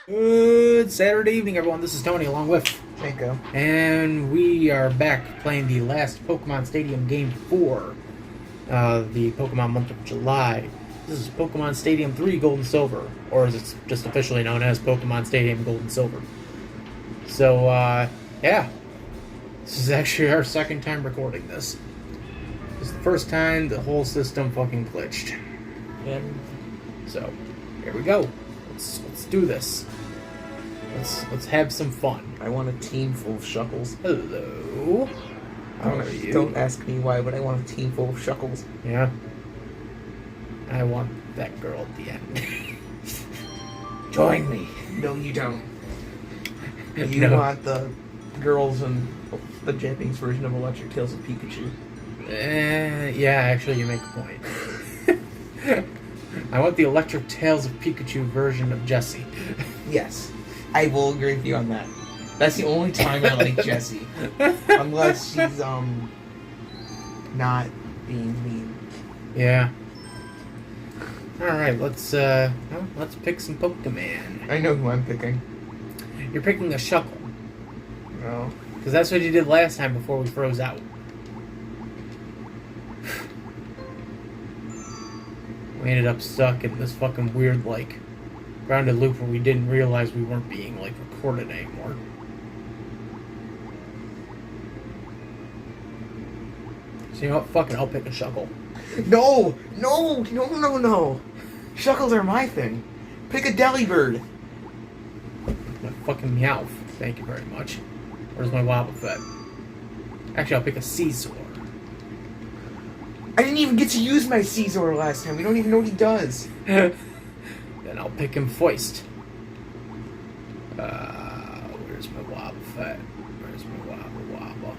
Good Saturday evening, everyone. This is Tony along with Janko. And we are back playing the last Pokemon Stadium Game 4, the Pokemon month of July. This is Pokemon Stadium 3 Gold and Silver, or as it's just officially known as Pokemon Stadium Gold and Silver. So, yeah. This is actually our second time recording this. This is the first time the whole system fucking glitched. And So, here we go. Let's do this. Let's have some fun. I want a team full of Shuckles. Hello. How are you? Don't ask me why, but I want a team full of Shuckles. Yeah. I want that girl at the end. Join me. No, you don't. You want the girls in the Japanese version of Electric Tales of Pikachu. Yeah, actually, you make a point. I want the Electric Tales of Pikachu version of Jessie. Yes, I will agree with you on that. That's the only time I like Jessie. Unless she's, not being mean. Yeah. Alright, let's pick some Pokemon. I know who I'm picking. You're picking a Shuckle. No. Because that's what you did last time before we froze out. We ended up stuck in this fucking weird, like, grounded loop where we didn't realize we weren't being, like, recorded anymore. So you know what? Fuck it, I'll pick a Shuckle. No! No! No, no, no! Shuckles are my thing. Pick a Delibird. A fucking Meowth. Thank you very much. Where's my Wobbuffet? Actually, I'll pick a Scizor. I didn't even get to use my Scizor last time. We don't even know what he does. Then I'll pick him Foist. Where's my Wobbuffet? Where's my Wobble?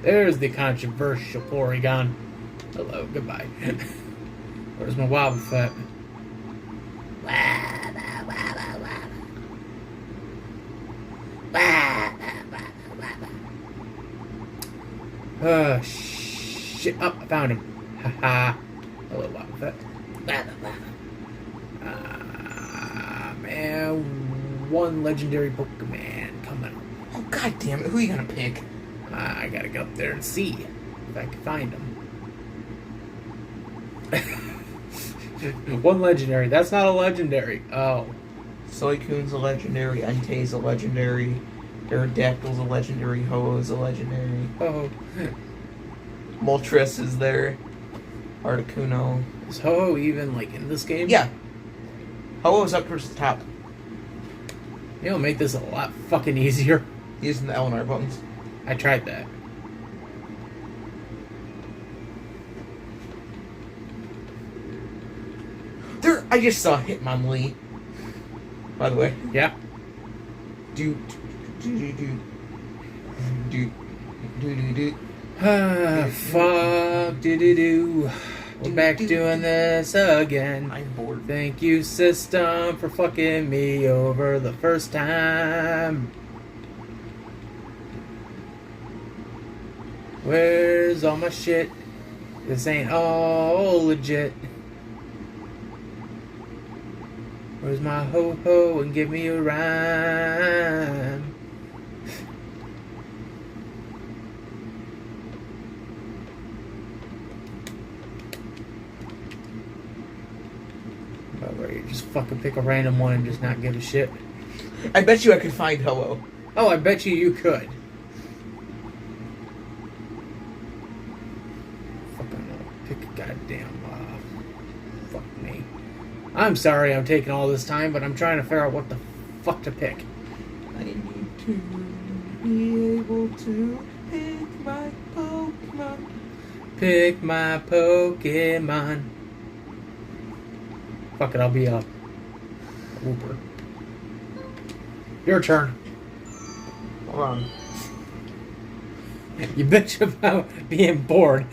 There's the controversial Porygon. Hello, goodbye. Where's my Wobbuffet? Shit. Oh, I found him. Haha. Hello, Wobbuffet. Man, one legendary Pokemon coming. Oh, god damn it. Who are you gonna pick? I gotta get up there and see if I can find him. One legendary. That's not a legendary. Oh. Suicune's a legendary. Entei's a legendary. Aerodactyl's a legendary. Ho-Oh's a legendary. Oh. Moltres is there. Articuno. Is Ho-Oh even, like, in this game? Yeah. Ho-Oh's up towards the top. You know, make this a lot fucking easier. Using the L and R buttons. I tried that. There, I just saw Hitmonlee. By the way. Yeah. Fuck, do. We're back doing this again. I'm bored. Thank you, system, for fucking me over the first time. Where's all my shit? This ain't all legit. Where's my ho-ho and give me a rhyme? Alright, just fucking pick a random one and just not give a shit. I bet you I could find Ho-Oh. Oh, I bet you could. Fucking pick a goddamn, fuck me. I'm sorry I'm taking all this time, but I'm trying to figure out what the fuck to pick. I need to be able to pick my Pokemon. Pick my Pokemon. Fuck it, I'll be a whooper. Your turn. Hold on. You bitch about being bored.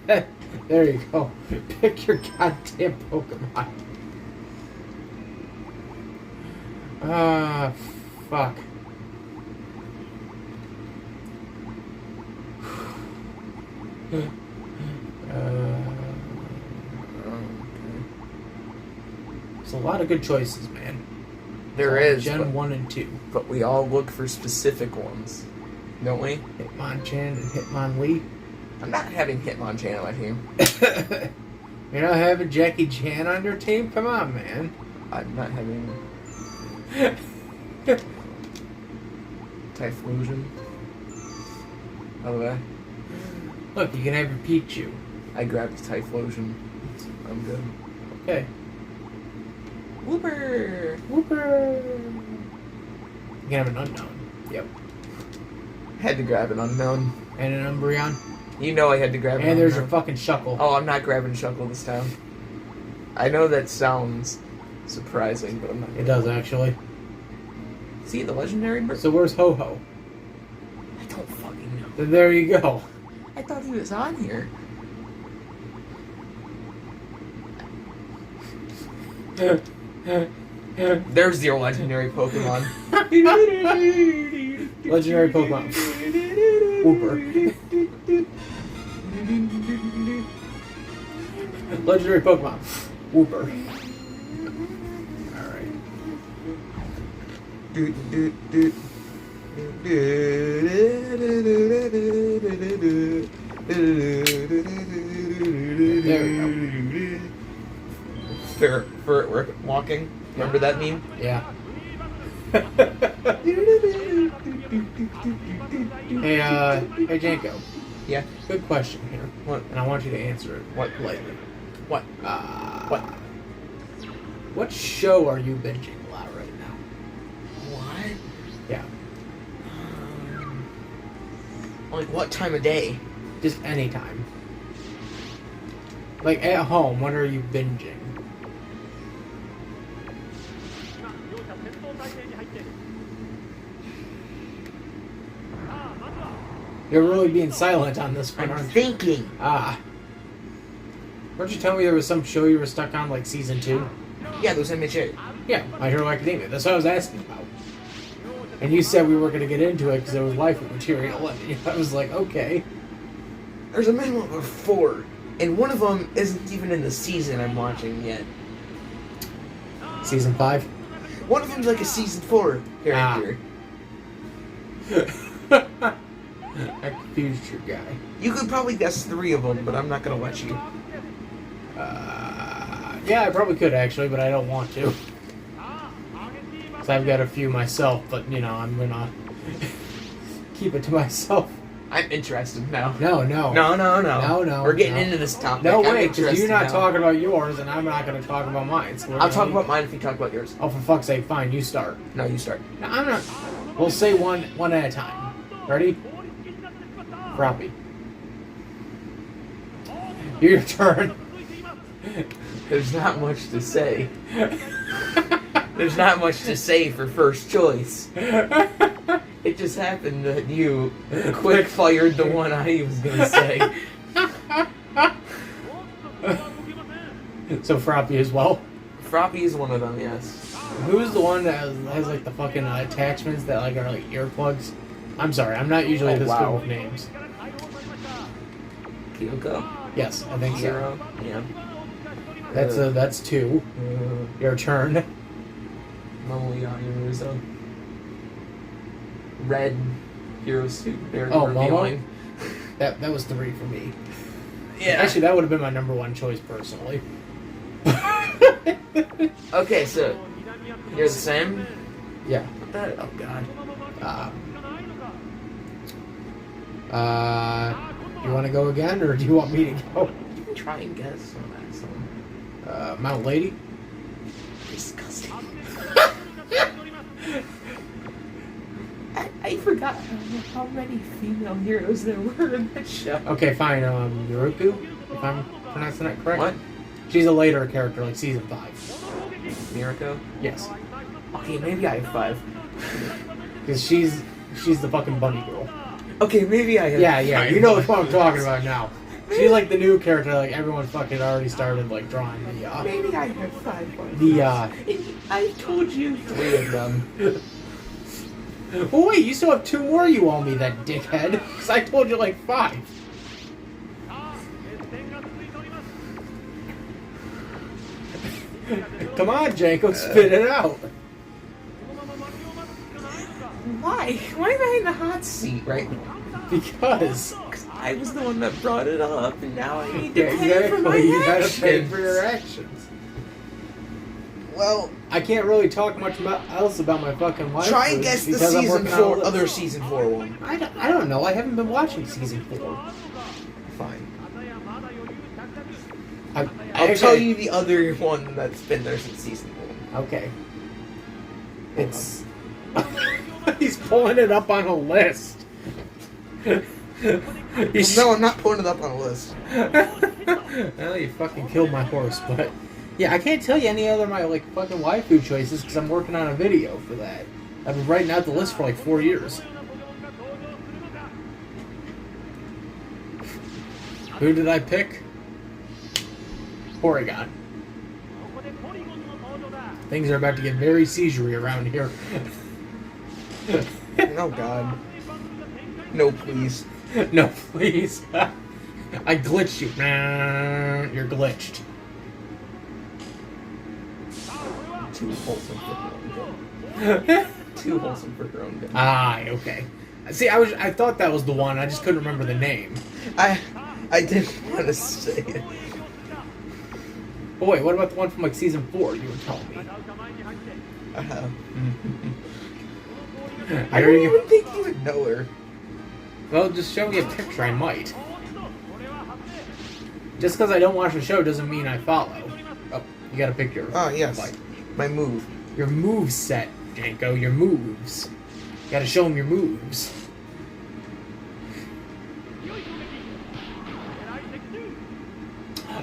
There you go. Pick your goddamn Pokemon. Ah, fuck. It's a lot of good choices, man. There is, Gen 1 and 2. but we all look for specific ones, don't we? Hitmonchan and Hitmonlee. I'm not having Hitmonchan on my team. You're not having Jackie Chan on your team? Come on, man. I'm not having Typhlosion. By the way, Look, you can have your Pikachu. I grabbed Typhlosion. I'm good. Okay. Whooper! Whooper! You can have an Unknown. Yep. Had to grab an Unknown. And an Umbreon. You know I had to grab an And there's your Unknown. fucking Shuckle. Oh, I'm not grabbing Shuckle this time. I know that sounds surprising, but I'm not. It does, actually. See the legendary bird? So where's Ho-Ho? I don't fucking know. Then there you go. I thought he was on here. There's your legendary Pokemon. Legendary Pokemon. Whooper. Legendary Pokemon. Whooper. Alright. There we go. For walking. Remember that meme? Yeah. Hey Janko. Yeah. Good question here. What? And I want you to answer it What? politely. What? What? What show are you binging a lot right now? What? Yeah. Like what time of day? Just anytime. Like at home, what are you binging? You're really being silent on this one, I'm aren't you? thinking. Ah. Weren't you telling me there was some show you were stuck on, like season 2? Yeah, those MHA. Yeah, My Hero Academia. That's what I was asking about. And you said we weren't going to get into it because it was waifu material. And I was like, okay. There's a minimum of 4, and one of them isn't even in the season I'm watching yet. Season 5? One of them's like a season 4 character. I confused your guy. You could probably guess 3 of them, but I'm not gonna let you. Yeah, I probably could actually, but I don't want to. Because I've got a few myself, but you know, I'm gonna keep it to myself. I'm interested now. No. No. We're getting into this topic. No I'm way, because interested you're not now. talking about yours, and I'm not going to talk about mine. So I'll talk about mine if you talk about yours. Oh, for fuck's sake, fine, you start. No, you start. No, I'm not. We'll say one at a time. Ready? Froppy. Your turn. There's not much to say. There's not much to say for first choice. It just happened that you quick fired the one I was gonna say. So Froppy as well. Froppy is one of them, yes. Who's the one that has like the fucking attachments that like are like earplugs? I'm sorry, I'm not usually this good with names. Kyoko? Yes, I think so. Hero? Yeah. That's 2. Your turn. Momoyaruzo. Red Hero Suit. Very Oh, revealing. That was 3 for me. Yeah. Actually, that would have been my number 1 choice personally. Okay, so you're the same. Yeah. Oh God. You want to go again, or do you want me to go? You can try and guess on that song. Mount Lady. Disgusting. I forgot how many female heroes there were in that show. Okay, fine. Yuruku, if I'm pronouncing that correct. What? She's a later character, like season 5. Mirako? Yes, Okay, maybe I have 5. because she's the fucking bunny girl. Okay, maybe I have Yeah. 5. You know what I'm talking about now. She's like the new character. Like everyone's fucking already started like drawing the. Maybe I have 5 ones. The I told you 3 of them. Oh wait, you still have 2 more you owe me, that dickhead. Because I told you like 5. Come on, Janko, spit it out. Why? Why am I in the hot seat right now? Because I was the one that brought it up, and now I need to yeah, pay for my exactly. You gotta actions. pay for your actions. Well, I can't really talk much else about my fucking life. try and guess the because I'm season working on 4, this. other season 4 one. I don't know. I haven't been watching season 4. Fine. I'll I'll tell you the other one that's been there since season 1. Okay. It's. He's pulling it up on a list. No, I'm not pulling it up on a list. Well, you fucking killed my horse, but yeah, I can't tell you any other of my like fucking waifu choices because I'm working on a video for that. I've been writing out the list for like 4 years. Who did I pick? Porygon. Things are about to get very seisurey around here. Oh God. No, please. No, please. I glitched you. Nah, you're glitched. Too wholesome for her own good. Too wholesome for her own good. Ah, okay. See, I thought that was the one. I just couldn't remember the name. I didn't want to say it. Oh wait, what about the one from like season 4? You were telling me. I don't even think you would know her. Well, just show me a picture. I might. Just because I don't watch the show doesn't mean I follow. Oh, you got a picture. Oh yes, Like, my move. your move set, Janko. Your moves. You gotta show him your moves.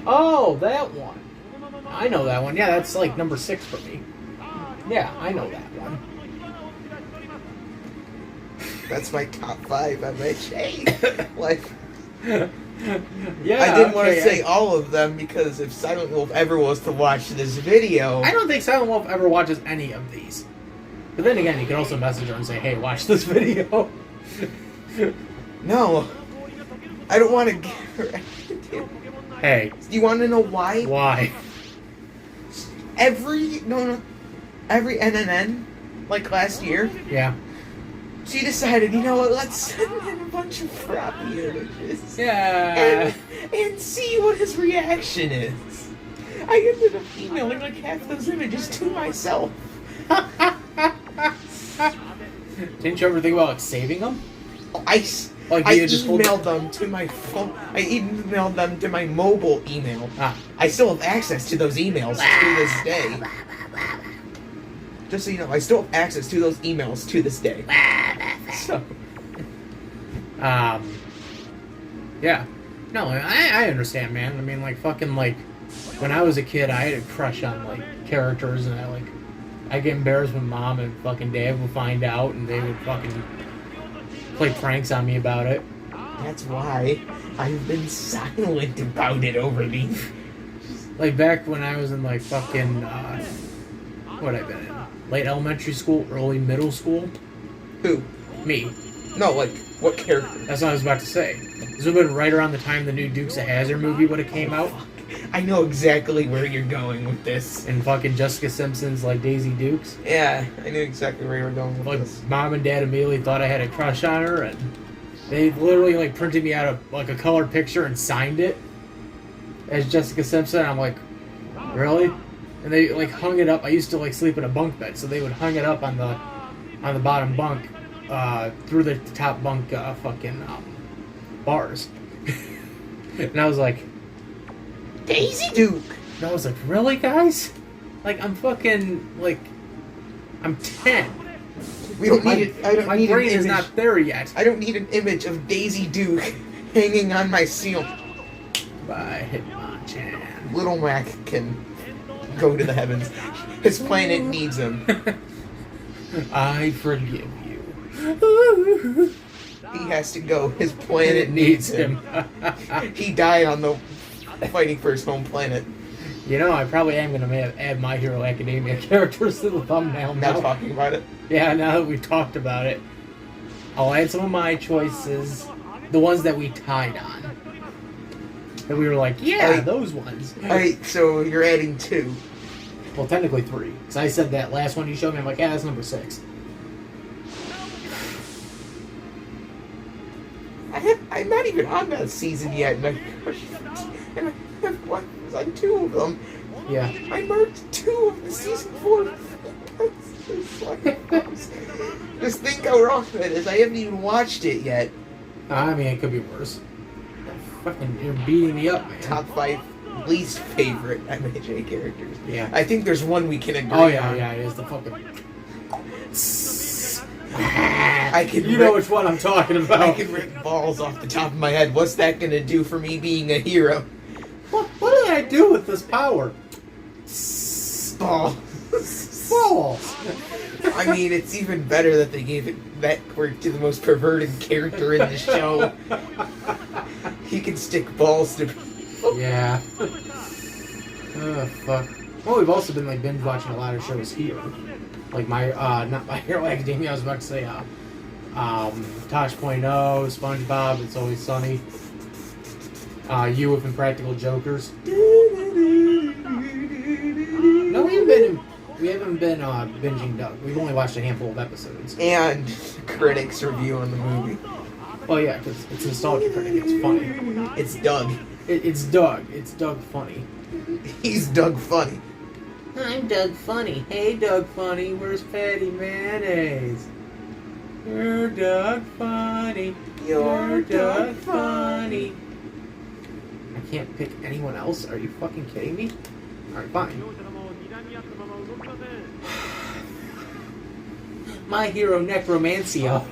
Oh, that one. I know that one. Yeah, that's like number 6 for me. Yeah, I know that one. That's my top 5 on my chain. Like, Yeah, I didn't want to okay, say all of them because if Silent Wolf ever was to watch this video, I don't think Silent Wolf ever watches any of these. But then again, you can also message her and say, hey, watch this video. no, I don't want to give her anything. Hey, You want to know why? why? Every NNN, like last year, Yeah. she decided, you know what, let's send him a bunch of crappy images. Yeah. And see what his reaction is. I ended up emailing like half those images to myself. Didn't you ever think about like saving them? Like, I you just hold emailed them to my phone. I emailed them to my mobile email. Ah. I still have access to those emails to this day. Just so you know, I still have access to those emails to this day. So, Yeah. No, I understand, man. I mean, like, fucking, like, when I was a kid, I had a crush on, like, characters, and I'd get embarrassed when Mom and fucking Dad would find out, and they would fucking play pranks on me about it. that's why I've been silent about it over these. Like, back when I was in, like, fucking, what had I been in? Late elementary school, early middle school? Who? Me. No, like, what character? That's what I was about to say. This would have been right around the time the new Dukes of Hazzard movie would have came out. I know exactly where you're going with this. And fucking Jessica Simpson's, like, Daisy Dukes. Yeah, I knew exactly where you were going with Like, this. Mom and Dad immediately thought I had a crush on her, and they literally, like, printed me out like, a color picture and signed it as Jessica Simpson. I'm like, really? And they, like, hung it up. I used to, like, sleep in a bunk bed, so they would hung it up on the bottom bunk, through the top bunk, fucking, bars. And I was like, Daisy Duke! and I was like, really, guys? Like, I'm fucking, like, I'm 10. We don't need it. I don't My need brain an is image. not there yet. I don't need an image of Daisy Duke hanging on my seal. By Hitmonchan. Little Mac can go to the heavens. His planet needs him. I forgive you. He has to go. His planet needs him. He died on the fighting for his home planet. You know, I probably am going to add My Hero Academia characters to the thumbnail Now now. talking about it. Yeah, now that we've talked about it. I'll add some of my choices. The ones that we tied on. That we were like, yeah, Alright. those ones. Alright, so you're adding 2. Well, technically 3. Because I said that last one you showed me, I'm like, yeah, that's number 6. I'm not even on that season yet, and I have one, on 2 of them. Yeah. I marked 2 of the season 4. Just think how wrong that is. I haven't even watched it yet. I mean, it could be worse. Fucking, you're beating me up, man. Top 5 least favorite MHA characters. Yeah. I think there's one we can agree Oh, yeah, on. yeah, it is the fucking... I can You know which one I'm talking about. I can rip balls off the top of my head. What's that gonna do for me being a hero? What did I do with this power? Balls. Balls. I mean, it's even better that they gave it that quirk to the most perverted character in the show. He can stick balls to people. Yeah. Oh, fuck. Well, we've also been, like, binge watching a lot of shows here. Like, not My Hero Academia, I was about to say, Tosh.0, SpongeBob, It's Always Sunny. You with Impractical Jokers. No, we haven't been binging Doug. We've only watched a handful of episodes. And critics' review on the movie. Well, yeah, because it's nostalgia critic. It's funny. It's Doug. It's Doug. It's Doug funny. He's Doug funny. I'm Doug Funny. Hey, Doug Funny, where's Patty Mayonnaise? You're Doug Funny. You're Doug Funny. I can't pick anyone else? Are you fucking kidding me? Alright, fine. My Hero Necromancia.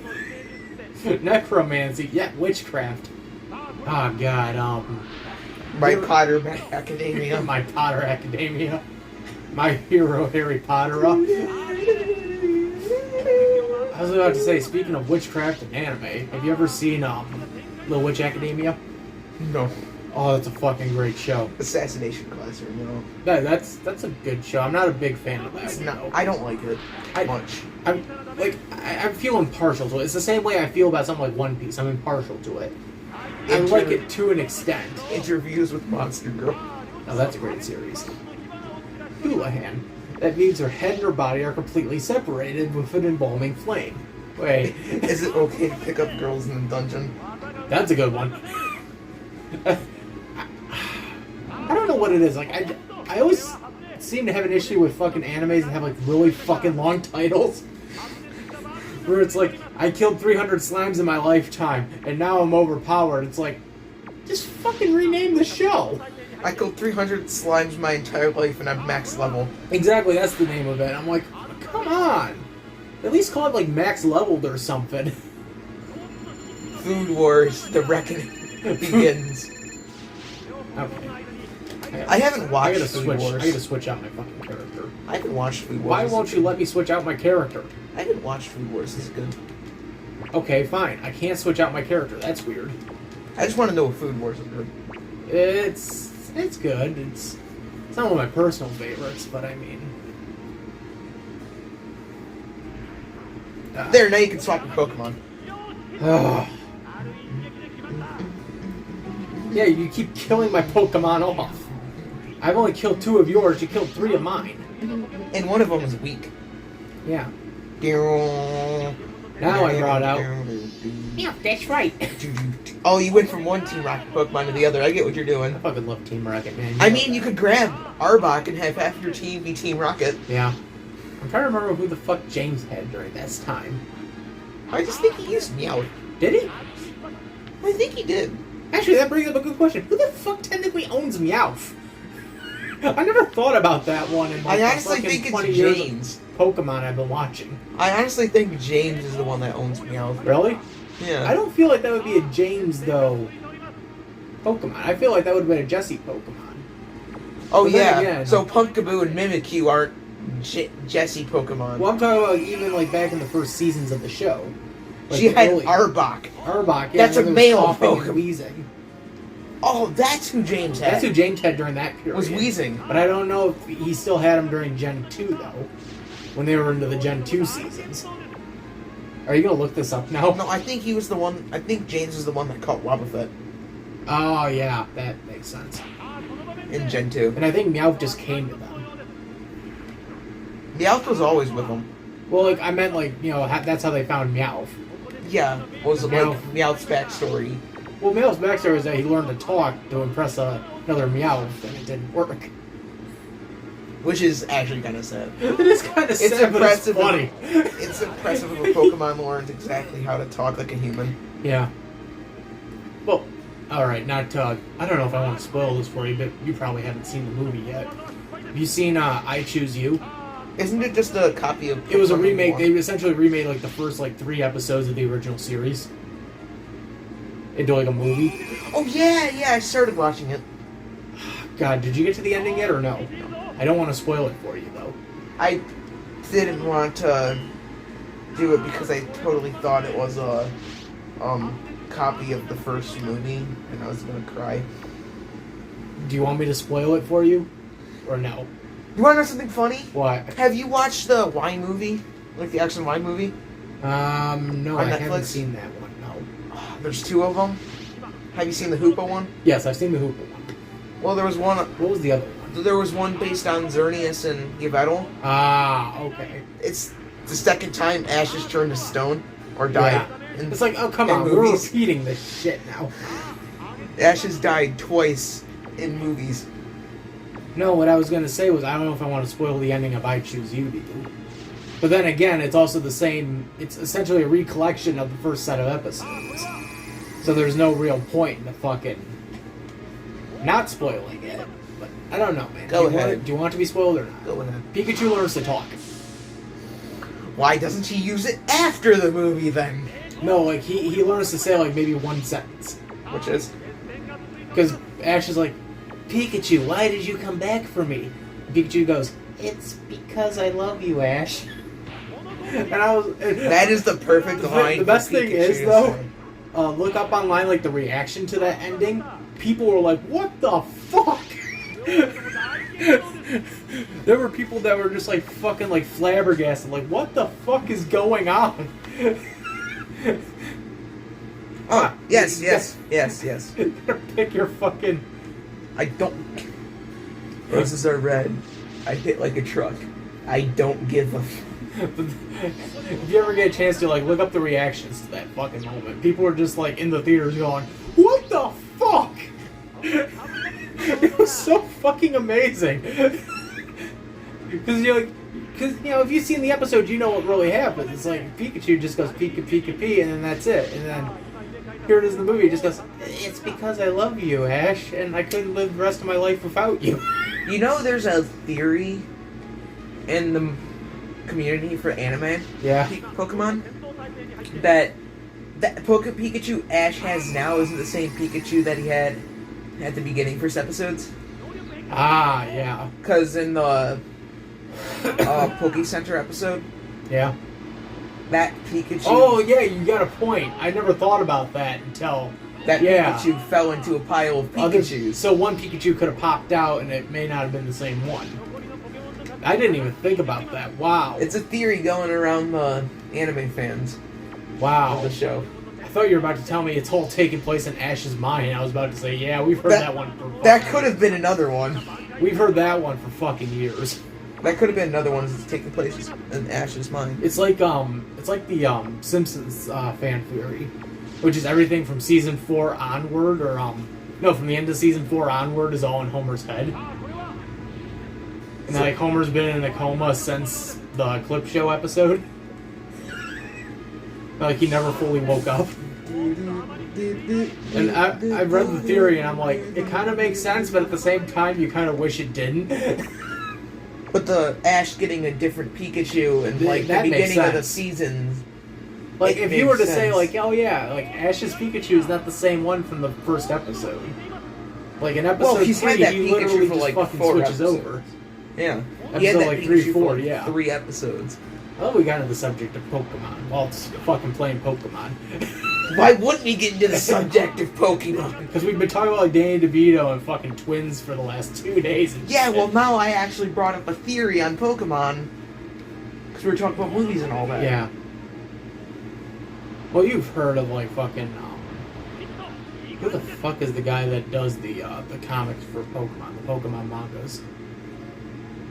Necromancy. Yeah, witchcraft. Oh, God, My Potter Academia. My Potter Academia. My Hero Harry Potter. I was about to say, speaking of witchcraft and anime, have you ever seen Little Witch Academia? No. Oh, that's a fucking great show. Assassination Classroom, no. That's a good show. I'm not a big fan of that. It's one, not, though. I don't like it much. I'm feeling partial to it. It's the same way I feel about something like One Piece. I'm impartial to it. I like it to an extent. Interviews with Monster Girl. Oh, that's a great series. Houlihan. That means her head and her body are completely separated with an embalming flame. Wait. Is it okay to pick up girls in the dungeon? That's a good one. I don't know what it is. Like, I always seem to have an issue with fucking animes that have, like, really fucking long titles. Where it's like, I killed 300 slimes in my lifetime, and now I'm overpowered. It's like, just fucking rename the show. I killed 300 slimes my entire life and I'm max level. Exactly, that's the name of it. I'm like, come on. At least call it, like, max leveled or something. Food Wars, the reckoning begins. Okay. I haven't watched Food Wars. I gotta switch out my fucking character. I haven't watched Food Wars. Why won't you let me switch out my character? I haven't watched Food Wars. This is good. Okay, fine. I can't switch out my character. That's weird. I just want to know if Food Wars is good. It's good. It's not one of my personal favorites, but I mean... There, now you can swap your Pokemon. Yeah, you keep killing my Pokemon off. I've only killed 2 of yours, you killed 3 of mine. And one of them is weak. Yeah. Now I brought out... Yeah, that's right. Oh, you went from one Team Rocket Pokemon to the other. I get what you're doing. I fucking love Team Rocket, man. I mean, you could grab Arbok and have half your team be Team Rocket. Yeah. I'm trying to remember who the fuck James had during this time. I just think he used Meowth. Did he? I think he did. Actually, that brings up a good question. Who the fuck technically owns Meowth? I never thought about that one in like I honestly the think it's 20 years James. of Pokemon I've been watching. I honestly think James is the one that owns Meowth. Really? Yeah. I don't feel like that would be a James, though, Pokemon. I feel like that would have been a Jessie Pokemon. Oh, But then yeah. again- So Pumpkaboo and Mimikyu aren't Jessie Pokemon. Well, I'm talking about even like back in the first seasons of the show. Like She the had early- Arbok. Arbok, yeah. That's a and there was male coughing and Pokemon. wheezing. Oh, that's who James had. That's who James had during that period. Was wheezing. But I don't know if he still had him during Gen 2, though. When they were into the Gen 2 seasons. Are you going to look this up now? No, I think he was the one. I think James was the one that caught Wobbuffet Oh, yeah. That makes sense. in Gen 2. And I think Meowth just came to them. Meowth was always with them. Well, like, I meant, like, you know, that's how they found Meowth. Yeah, was it Meowth. like Meowth's backstory? Well, Meowth's backstory is that he learned to talk to impress another Meowth, and it didn't work. Which is actually kind of sad. It is kind of sad, but it's funny. It's impressive if a Pokemon learns exactly how to talk like a human. Yeah. Well, alright, not to... I don't know if I want to spoil this for you, but you probably haven't seen the movie yet. Have you seen I Choose You? Isn't it just a copy of... It was a remake. They essentially remade, like, the first, like, 3 episodes of the original series into, like, a movie. Oh, yeah, I started watching it. God, did you get to the ending yet, or no? I don't want to spoil it for you, though. I didn't want to do it because I totally thought it was a copy of the first movie, and I was going to cry. Do you want me to spoil it for you, or no? You want to know something funny? What? Have you watched the Y movie? Like the Action Y movie? No, On I Netflix? haven't seen that one, no. There's 2 of them. Have you seen the Hoopa one? Yes, I've seen the Hoopa one. Well, there was one... What was the other one? There was one based on Xerneas and Yveltal. Ah, okay. It's the second time Ash has turned to stone, or died. Yeah. It's like, oh, come on, we're repeating this shit now. Ash has died twice in movies. No, what I was going to say was, I don't know if I want to spoil the ending of I Choose You to you. But then again, it's also the same, it's essentially a recollection of the first set of episodes. So there's no real point in the fucking not spoiling it. But I don't know, man. Go ahead. Do you want it to be spoiled or not? Go ahead. Pikachu learns to talk. Why doesn't he use it after the movie then? No, like, he learns to say, like, maybe one sentence. Which is? Because Ash is like, Pikachu, why did you come back for me? And Pikachu goes, it's because I love you, Ash. And I was... That is the perfect line. The best for thing Pikachu is, to though, say. look up online, like, the reaction to that ending. People were like, what the fuck? There were people that were just, like, fucking, like, flabbergasted. Like, what the fuck is going on? Oh, yes. You better pick your fucking... I don't... Roses are red. I hit like a truck. I don't give a... If you ever get a chance to, like, look up the reactions to that fucking moment, people were just, like, in the theaters going, what the fuck? It was so fucking amazing. Because, you know, if you've seen the episode, you know what really happens. It's like, Pikachu just goes, Pika, Pika, Pee, and then that's it. And then, here it is in the movie, it just goes, it's because I love you, Ash, and I couldn't live the rest of my life without you. You know, there's a theory in the community for anime Pokemon that Pikachu Ash has now isn't the same Pikachu that he had at the beginning first episodes. Ah, yeah. Because in the Poke Center episode, yeah, that Pikachu. Oh yeah, you got a point. I never thought about that until that Pikachu fell into a pile of Pikachus. So one Pikachu could have popped out, and it may not have been the same one. I didn't even think about that. Wow. It's a theory going around the anime fans. Wow. Of the show. I thought you were about to tell me it's all taking place in Ash's mind. I was about to say, yeah, we've heard that one for that could have been another one. We've heard that one for fucking years. That could have been another one that's taking place in Ash's mind. It's like the Simpsons fan theory, which is everything from season 4 onward, or from the end of season 4 onward is all in Homer's head. And like Homer's been in a coma since the clip show episode. Like he never fully woke up. And I've read the theory and I'm like, it kind of makes sense, but at the same time you kind of wish it didn't. But the Ash getting a different Pikachu and like the beginning of the season. Like if you were to say like, oh yeah, like Ash's Pikachu is not the same one from the first episode. Like in episode 3, he literally just fucking switches over. Yeah. Episode like 3, 4, yeah. 3 episodes. Oh, we got into the subject of Pokemon. Well, it's fucking playing Pokemon. Why wouldn't we get into the subject of Pokemon? Because we've been talking about like Danny DeVito and fucking twins for the last 2 days. And yeah, well now I actually brought up a theory on Pokemon. Because we were talking about movies and all that. Yeah. Well, you've heard of like fucking... who the fuck is the guy that does the comics for Pokemon? The Pokemon mangas?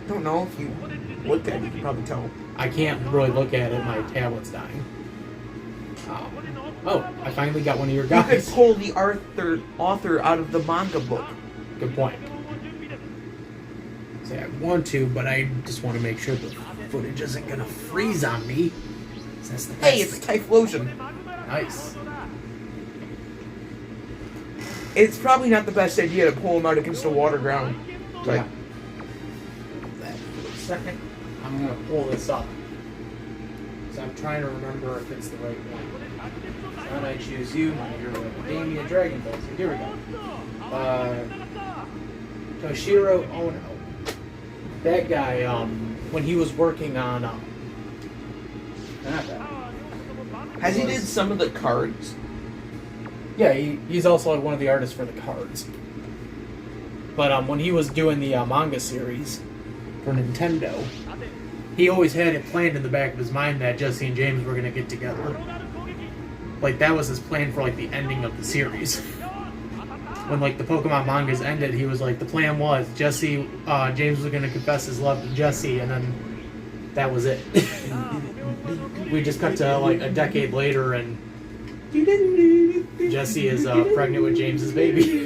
don't know if you looked at it, you can probably tell. I can't really look at it. My tablet's dying. Oh, I finally got one of your You could guys. pull the author out of the manga book. Good point. Say I want to, but I just want to make sure the footage isn't gonna freeze on me. That's the Hey, best it's thing. Typhlosion. Nice. It's probably not the best idea to pull him out against the water ground. Yeah. That for a second. I'm gonna pull this up. So I'm trying to remember if it's the right one. So when I choose you, you're Academia Dragon Ball. So here we go. Toshiro Ono. That guy, when he was working on not that. Has he did some of the cards? Yeah, he's also like one of the artists for the cards. But when he was doing the manga series for Nintendo, he always had it planned in the back of his mind that Jesse and James were gonna get together. Like that was his plan for like the ending of the series. When like the Pokemon mangas ended, he was like, the plan was Jesse, James was gonna confess his love to Jesse, and then that was it. We just cut to like a decade later, and Jesse is pregnant with James's baby.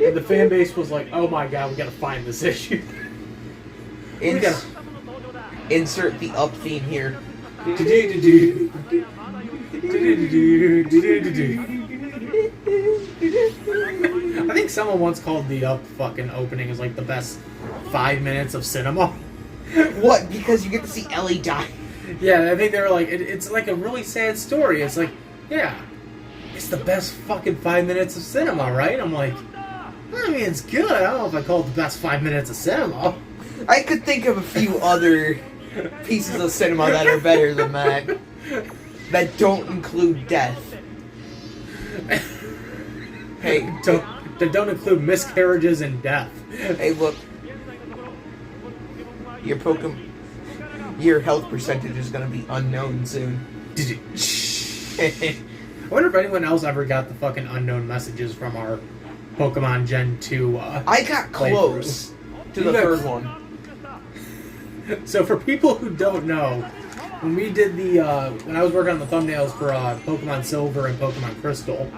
And the fan base was like, oh my god, we gotta find this issue. Insert the up theme here. I think someone once called the Up fucking opening as like the best 5 minutes of cinema. What? Because you get to see Ellie die. Yeah, I think they were like, it's like a really sad story. It's like, yeah, it's the best fucking 5 minutes of cinema, right? I'm like, I mean, it's good. I don't know if I call it the best 5 minutes of cinema. I could think of a few other pieces of cinema that are better than that. That don't include death. Hey, That don't include miscarriages and death. hey, look. Your your health percentage is gonna be unknown soon. I wonder if anyone else ever got the fucking unknown messages from our Pokemon Gen 2 I got close to the third one. So for people who don't know, when we did the when I was working on the thumbnails for Pokemon Silver and Pokemon Crystal,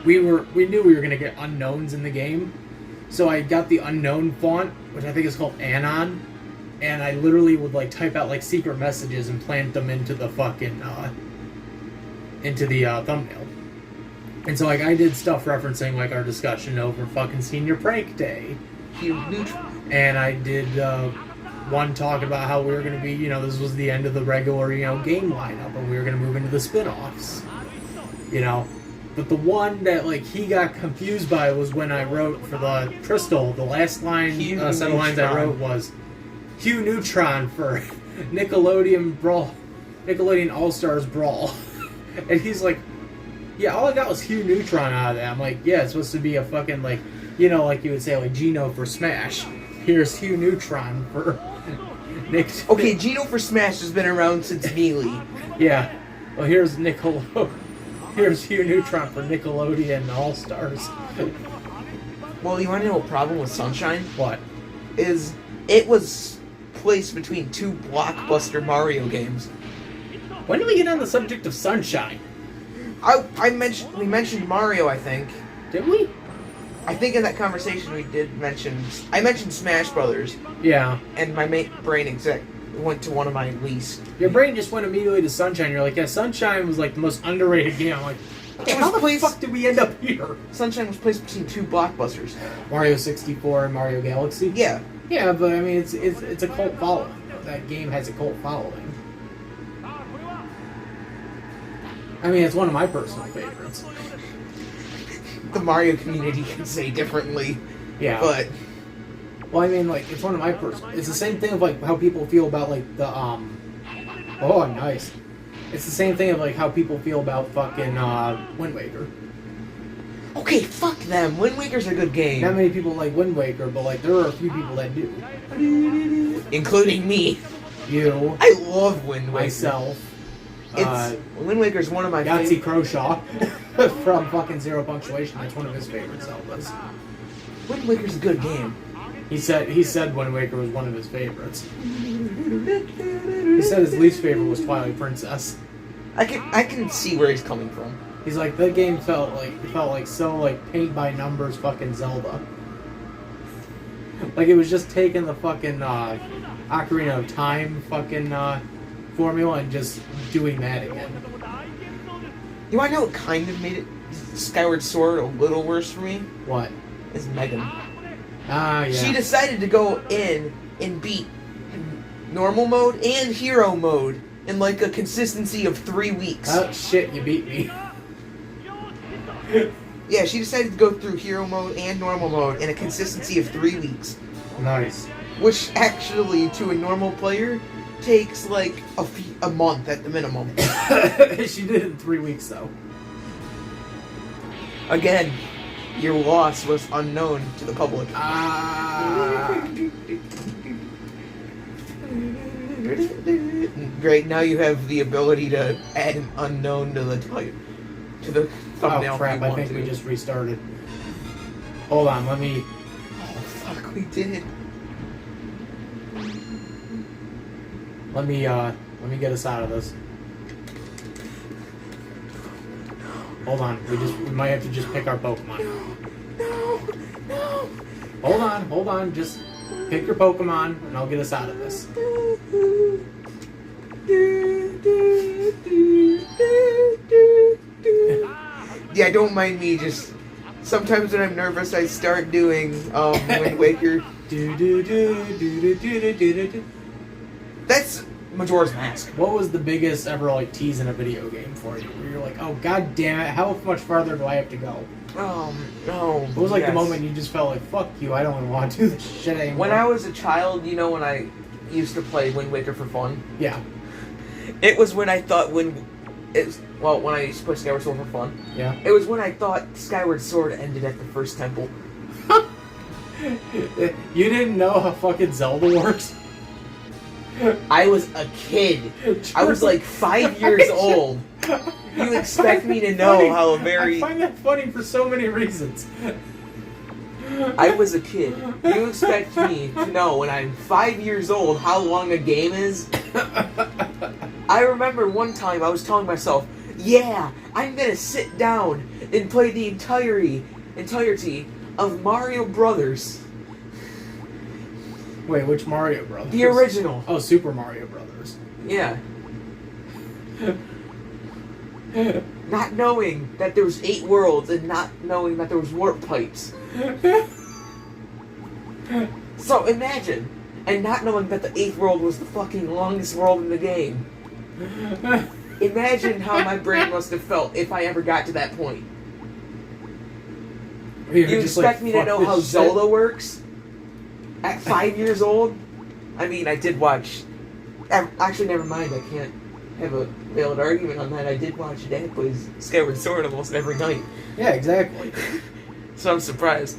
we knew we were gonna get unknowns in the game. So I got the unknown font, which I think is called Anon, and I literally would like type out like secret messages and plant them into the fucking thumbnail. And so like I did stuff referencing like our discussion over fucking Senior Prank Day. And I did one talking about how we were going to be, this was the end of the regular, game lineup, and we were going to move into the spin-offs. But the one that, like, he got confused by was when I wrote for the Crystal, the last line, set of lines I wrote was Hugh Neutron for Nickelodeon All-Stars Brawl. And he's like, yeah, all I got was Hugh Neutron out of that. I'm like, yeah, it's supposed to be a fucking, like, like you would say, like, Geno for Smash. Here's Hugh Neutron for Nick. Okay, Geno for Smash has been around since Melee. Yeah. Well, here's Here's Hugh Neutron for Nickelodeon All-Stars. Well, you want to know a problem with Sunshine? What? Is it was placed between two blockbuster Mario games. When did we get on the subject of Sunshine? We mentioned Mario, I think. Did we? I think in that conversation I mentioned Smash Brothers. Yeah. And my brain went to one of my least. Your brain just went immediately to Sunshine. You're like, yeah, Sunshine was like the most underrated game. I'm like, okay, how the fuck did we end up here? Sunshine was placed between two blockbusters. Mario 64 and Mario Galaxy? Yeah. Yeah, but I mean, it's a cult following. That game has a cult following. I mean, it's one of my personal favorites. The Mario community can say differently. Yeah. But well, I mean, like, it's one of my personal... It's the same thing of, like, how people feel about, like, the, Oh, nice. It's the same thing of, like, how people feel about fucking, Wind Waker. Okay, fuck them. Wind Waker's a good game. Not many people like Wind Waker, but, like, there are a few people that do. Including me. You. I love Wind Waker. Myself. Wind Waker's one of my Yahtzee Croshaw from fucking Zero Punctuation. That's one of his favorite Zeldas. Wind Waker's a good game. He said Wind Waker was one of his favorites. He said his least favorite was Twilight Princess. I can see where he's coming from. He's like, that game felt like so like paint by numbers fucking Zelda. Like it was just taking the fucking Ocarina of Time fucking formula and just doing that again. You wanna know what kind of made it Skyward Sword a little worse for me? What? Is Megan. Ah, yeah. She decided to go in and beat normal mode and hero mode in like a consistency of 3 weeks. Oh shit, you beat me. Yeah, she decided to go through hero mode and normal mode in a consistency of 3 weeks. Nice. Which actually, to a normal player, takes like a month at the minimum. She did it in 3 weeks though. Again, your loss was unknown to the public. Ah. Great, now you have the ability to add an unknown to the thumbnail. Oh crap, I think we just restarted. Hold on, let me... Oh fuck, we did. Let me get us out of this. Hold on, we might have to just pick our Pokemon. No. Hold on, just pick your Pokemon and I'll get us out of this. Yeah, don't mind me, just sometimes when I'm nervous I start doing Wind Waker. That's Majora's Mask. What was the biggest ever like tease in a video game for you? Where you're like, oh god damn it, how much farther do I have to go? No. What was like the moment you just felt like, fuck you, I don't even want to do this shit anymore? When I was a child, you know, when I used to play Wind Waker for fun? Yeah. It was when I thought when I used to play Skyward Sword for fun. Yeah. It was when I thought Skyward Sword ended at the first temple. You didn't know how fucking Zelda works? I was a kid. I was like 5 years old. You expect me to know how a very... I find that funny for so many reasons. I was a kid. You expect me to know when I'm 5 years old how long a game is? I remember one time I was telling myself, yeah, I'm gonna sit down and play the entirety of Mario Brothers. Wait, which Mario Brothers? The original. Oh, Super Mario Brothers. Yeah. Not knowing that there was 8 worlds and not knowing that there was warp pipes. So imagine, and not knowing that the 8th world was the fucking longest world in the game. Imagine how my brain must have felt if I ever got to that point. You expect me to know how Zelda works? At 5 years old? I mean, I did watch... Actually, never mind, I can't have a valid argument on that. I did watch Dad plays Skyward Sword almost every night. Yeah, exactly. So I'm surprised.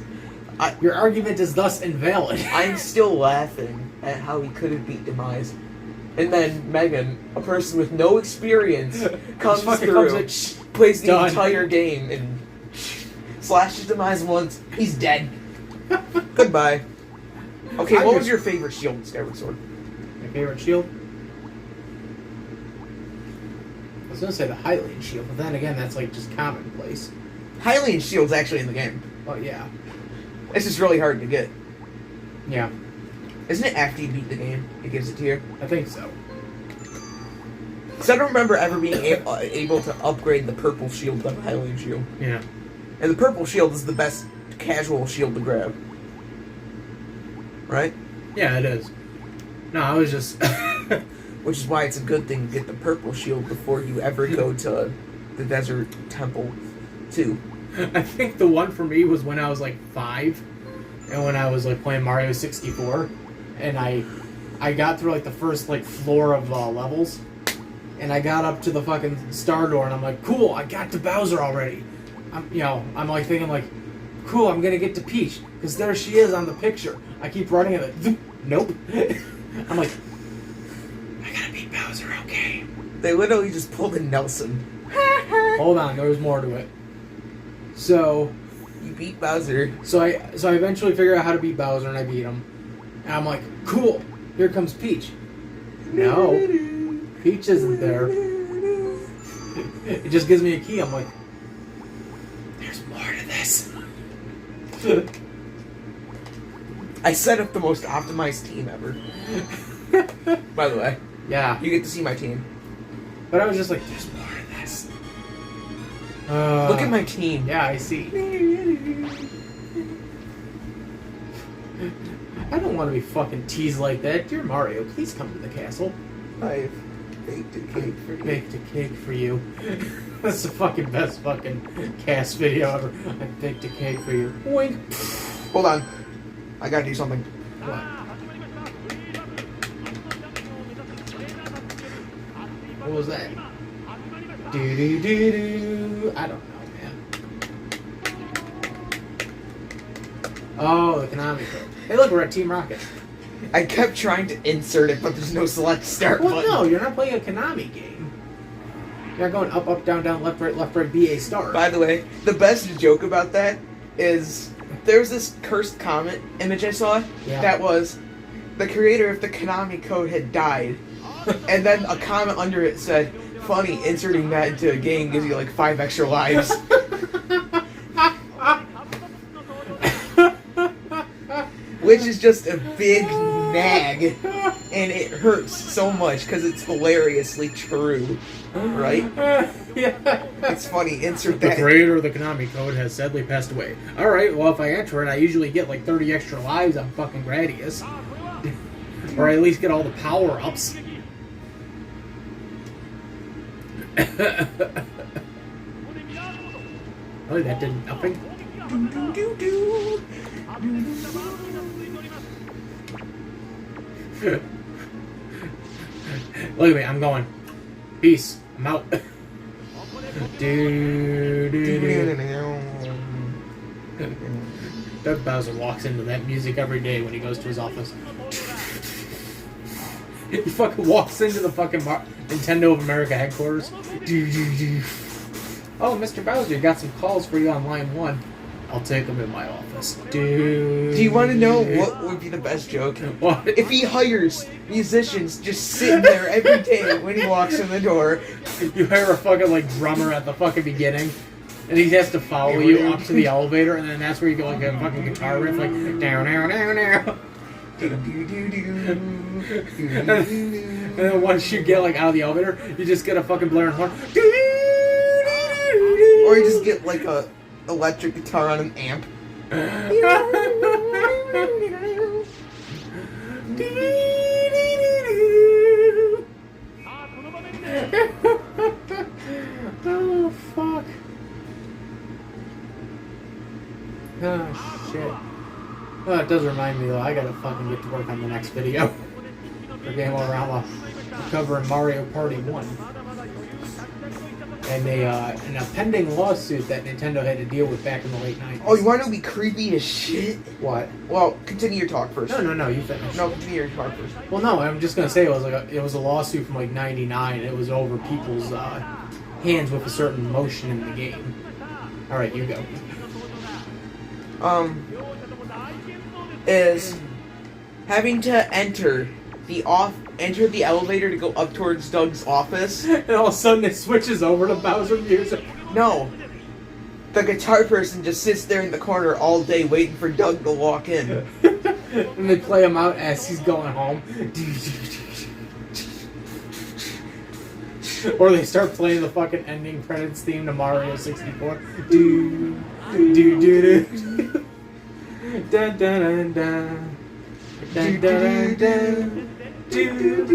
Your argument is thus invalid. I'm still laughing at how he could have beat Demise. And then Megan, a person with no experience, comes through, plays the entire game, and slashes Demise once. He's dead. Goodbye. Okay, what was your favorite shield in Skyward Sword? My favorite shield? I was gonna say the Hylian shield, but then again, that's like just commonplace. Hylian shield's actually in the game. Oh yeah. It's just really hard to get. Yeah. Isn't it after you beat the game, it gives it to you? I think so. Because I don't remember ever being able to upgrade the purple shield on the Hylian shield. Yeah. And the purple shield is the best casual shield to grab. Right? Yeah, it is. No, I was just... Which is why it's a good thing to get the purple shield before you ever go to the Desert Temple 2. I think the one for me was when I was like 5, and when I was like playing Mario 64, and I got through like the first like floor of levels, and I got up to the fucking star door, and I'm like, cool, I got to Bowser already. I'm like thinking like, cool, I'm gonna get to Peach, because there she is on the picture. I keep running and like, nope. I'm like, I gotta beat Bowser, okay. They literally just pulled a Nelson. Hold on, there was more to it. So, You beat Bowser. So I eventually figure out how to beat Bowser, and I beat him. And I'm like, cool, here comes Peach. No, Peach isn't there. It just gives me a key. I'm like, there's more to this. I set up the most optimized team ever. By the way. Yeah. You get to see my team. But I was just like, there's more to this. Look at my team. Yeah, I see. I don't want to be fucking teased like that. Dear Mario, please come to the castle. I've baked a cake for you. Baked a cake for you. That's the fucking best fucking cast video ever. I baked a cake for you. Wink. Hold on. I gotta do something. What? What was that? Do. I don't know, man. Oh, the Konami Code. Hey, look, we're at Team Rocket. I kept trying to insert it, but there's no select start Well, button. no, you're not playing a Konami game. You're not going up, up, down, down, left, right, B, A, star. By the way, the best joke about that is there's this cursed comet image I saw that was the creator of the Konami Code had died, and then a comment under it said, "Funny, inserting that into a game gives you like 5 extra lives." Which is just a big nag, and it hurts so much because it's hilariously true, right? Yeah. It's funny, insert The that. creator of the Konami Code has sadly passed away. Alright, well, if I enter it, I usually get like 30 extra lives on fucking Gradius. Or I at least get all the power-ups. Oh, that did nothing. Look at me, I'm going. Peace. I'm out. Doug Bowser walks into that music every day when he goes to his office. He fucking walks into the fucking Nintendo of America headquarters. Oh, Mr. Bowser, got some calls for you on line 1. I'll take them in my office. Do you want to know what would be the best joke? What? If he hires musicians just sitting there every day when he walks in the door. You hire a fucking like drummer at the fucking beginning, and he has to follow you up to the elevator, and then that's where you get like a fucking guitar riff, like down. And then once you get like out of the elevator, you just get a fucking blaring horn. Or you just get like a electric guitar on an amp. Oh fuck. Oh shit. Oh, it does remind me though, I gotta fucking get to work on the next video. For Game-O-Rama. We're covering Mario Party 1. And a pending lawsuit that Nintendo had to deal with back in the late 90s. Oh, you want to be creepy as shit? What? Well, continue your talk first. No, you finish. No, continue your talk first. Well, no, I'm just gonna say it was a lawsuit from like '99. It was over people's hands with a certain motion in the game. All right, you go. Is having to enter the elevator to go up towards Doug's office. And all of a sudden it switches over to Bowser music. No. The guitar person just sits there in the corner all day waiting for Doug to walk in. And they play him out as he's going home. Or they start playing the fucking ending credits theme to Mario 64. Do do do do. Dun dun dun dun. Dun dun dun. Do do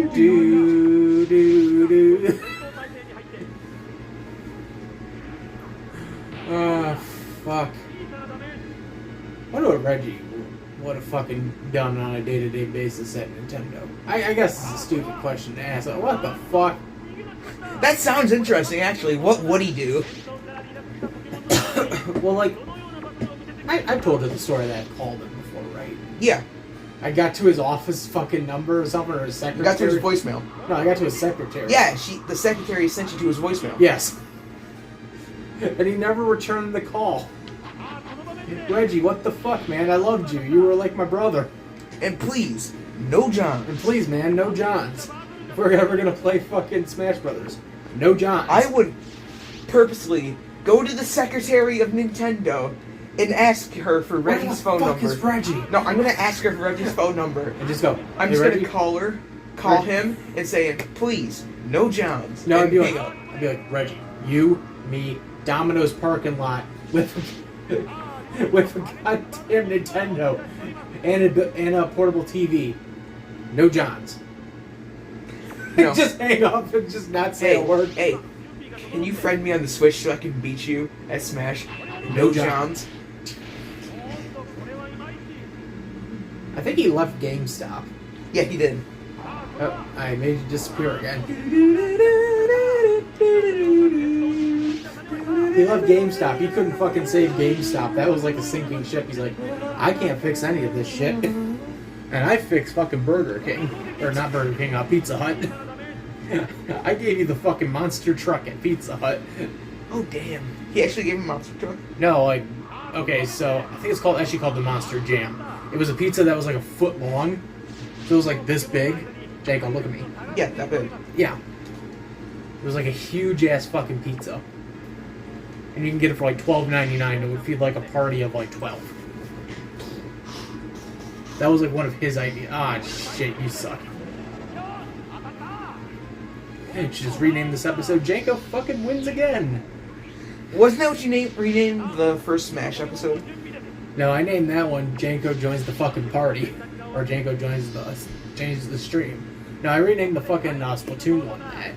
do do do. Oh fuck. I wonder what Reggie would have fucking done on a day-to-day basis at Nintendo. I guess it's a stupid question to ask. Like, what the fuck? That sounds interesting, actually. What would he do? Well, like, I told you the story that I called him before, right? Yeah. I got to his office fucking number or something, or his secretary. You got to his voicemail. No, I got to his secretary. Yeah, the secretary sent you to his voicemail. Yes. And he never returned the call. Reggie, what the fuck, man? I loved you. You were like my brother. And please, no John. And please, man, no Johns. If we're ever gonna play fucking Smash Brothers, no Johns. I would purposely go to the Secretary of Nintendo and ask her for Reggie's phone number. Where the fuck is Reggie? No, I'm gonna ask her for Reggie's phone number. And just go. I'm just gonna call her, call him, and say, please, no Johns. No, and I'd be hang like, up. Reggie, you, me, Domino's parking lot with with a goddamn Nintendo and a portable TV. No Johns. No. Just hang up and just not say a word. Hey, can you friend me on the Switch so I can beat you at Smash? No No Johns. I think he left GameStop. Yeah, he did. Oh, I made you disappear again. He left GameStop. He couldn't fucking save GameStop. That was like a sinking ship. He's like, I can't fix any of this shit. And I fixed fucking Burger King. Or not Burger King, Pizza Hut. I gave you the fucking monster truck at Pizza Hut. Oh, damn. He actually gave him a monster truck? No, like, okay, so I think it's actually called the Monster Jam. It was a pizza that was like a foot long. So it was like this big. Janko, look at me. Yeah, that big. Yeah. It was like a huge ass fucking pizza. And you can get it for like $12.99. It would feed like a party of like 12. That was like one of his ideas. Ah, shit, you suck. You should just rename this episode Janko fucking wins again. Wasn't that what you renamed the first Smash episode? No, I named that one Janko joins the fucking party. Or Janko joins the stream. No, I renamed the fucking Splatoon one that.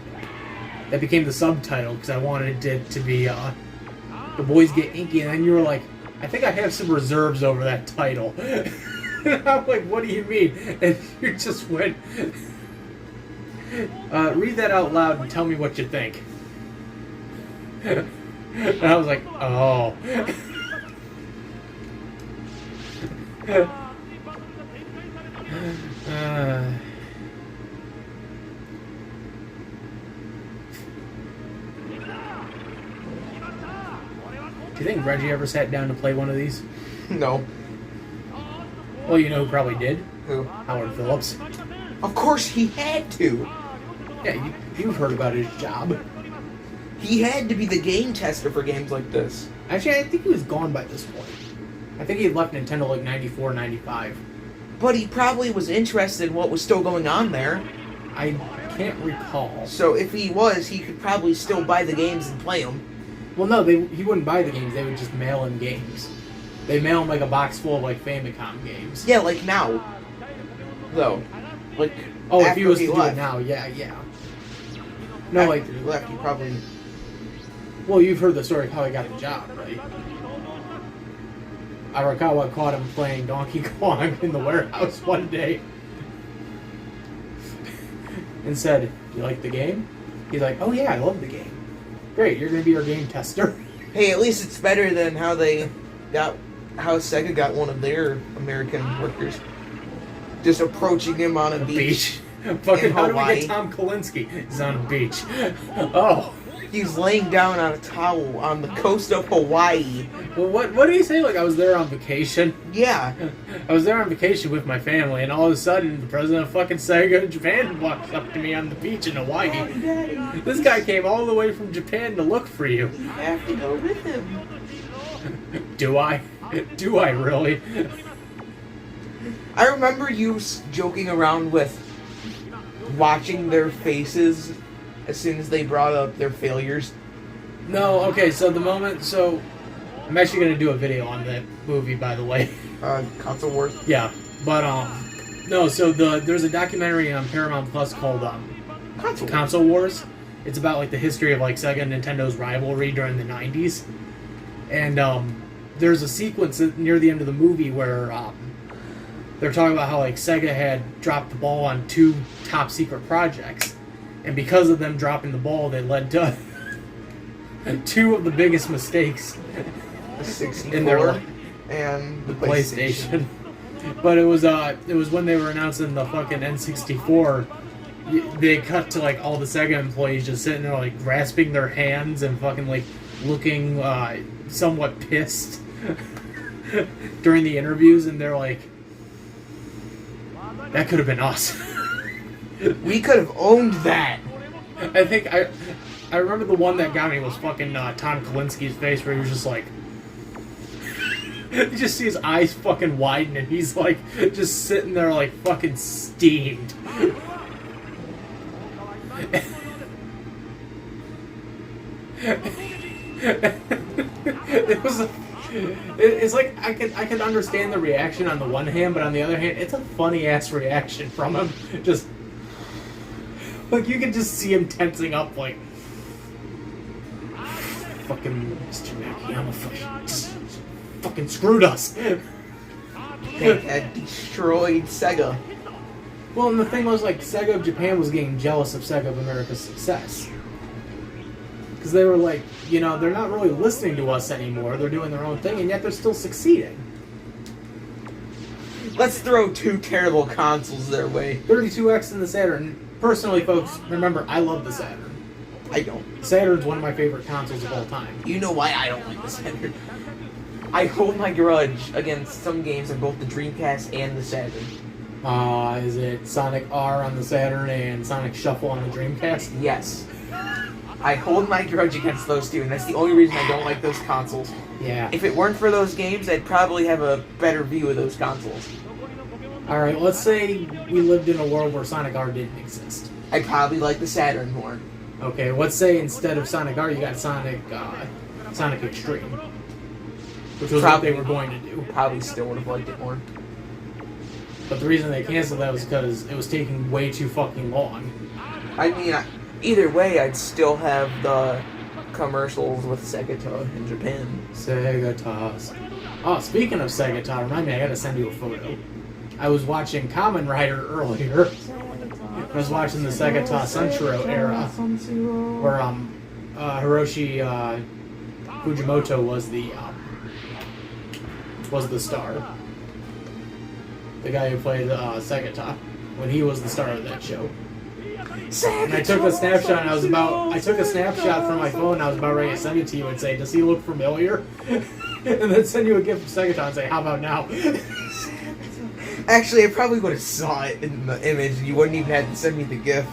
That became the subtitle because I wanted it to be The Boys Get Inky, and then you were like, I think I have some reserves over that title. And I'm like, what do you mean? And you just went, read that out loud and tell me what you think. And I was like, oh. Do you think Reggie ever sat down to play one of these? No. Well, you know who probably did? Who? Howard Phillips. Of course he had to. Yeah, you've heard about his job. He had to be the game tester for games like this. Actually, I think he was gone by this point. I think he had left Nintendo like 94, 95. But he probably was interested in what was still going on there. I can't recall. So if he was, he could probably still buy the games and play them. Well, no, he wouldn't buy the games. They would just mail him games. They mail him like a box full of like Famicom games. Yeah, like now. Though. Like, oh, if after he was to do left. it now, yeah. No, After like, he left, he probably... well, you've heard the story of how he got the job, right? Arakawa caught him playing Donkey Kong in the warehouse one day. And said, you like the game? He's like, oh yeah, I love the game. Great, you're going to be our game tester. Hey, at least it's better than how Sega got one of their American workers. Just approaching him on a beach. Fucking, how do we Hawaii. get Tom Kalinski? He's on a beach. Oh. He's laying down on a towel on the coast of Hawaii. Well, what did he say? Like, I was there on vacation? Yeah. I was there on vacation with my family, and all of a sudden, the president of fucking Sega Japan walks up to me on the beach in Hawaii. Oh, Daddy. This guy came all the way from Japan to look for you. You have to go with him. Do I? Do I really? I remember you joking around with watching their faces as soon as they brought up their failures. No, okay, so I'm actually going to do a video on that movie, by the way. Console Wars? Yeah, but, no, so there's a documentary on Paramount Plus called, Console Wars. It's about, like, the history of, like, Sega and Nintendo's rivalry during the 90s. And, there's a sequence near the end of the movie where, they're talking about how, like, Sega had dropped the ball on 2 top-secret projects. And because of them dropping the ball, they led to 2 of the biggest mistakes The 64 in their life. And the PlayStation. But it was when they were announcing the fucking N64. They cut to like all the Sega employees just sitting there like grasping their hands and fucking like looking somewhat pissed. during the interviews, and they're like, that could have been us. We could have owned that. I think I remember the one that got me was fucking Tom Kalinski's face, where he was just like, you just see his eyes fucking widen, and he's like just sitting there like fucking steamed. It was. It's like I can understand the reaction on the one hand, but on the other hand, it's a funny ass reaction from him. Just like you can just see him tensing up, like fucking Mr. Nakayama fucking screwed us. They had destroyed Sega. Well, and the thing was, like, Sega of Japan was getting jealous of Sega of America's success. Because they were like, you know, they're not really listening to us anymore, they're doing their own thing, and yet they're still succeeding. Let's throw 2 terrible consoles their way. 32X and the Saturn. Personally, folks, remember, I love the Saturn. I don't. Saturn's one of my favorite consoles of all time. You know why I don't like the Saturn. I hold my grudge against some games on both the Dreamcast and the Saturn. Is it Sonic R on the Saturn and Sonic Shuffle on the Dreamcast? Yes. I hold my grudge against those 2, and that's the only reason I don't like those consoles. Yeah. If it weren't for those games, I'd probably have a better view of those consoles. Alright, let's say we lived in a world where Sonic R didn't exist. I'd probably like the Saturn more. Okay, let's say instead of Sonic R, you got Sonic Extreme. Which was what they were going to do. Probably still would have liked it more. But the reason they canceled that was because it was taking way too fucking long. I mean, either way, I'd still have the commercials with Segata in Japan. Segata. Oh, speaking of Segata, remind me, I gotta send you a photo. I was watching Kamen Rider earlier. I was watching the Segata Sanshiro era, where Hiroshi Fujimoto was the star. The guy who played Segata, when he was the star of that show. And I took a snapshot, and I took a snapshot from my phone, and I was about ready to send it to you and say, does he look familiar? And then send you a gift from Segata and say, how about now? Actually, I probably would have saw it in the image, and you wouldn't even have to send me the GIF.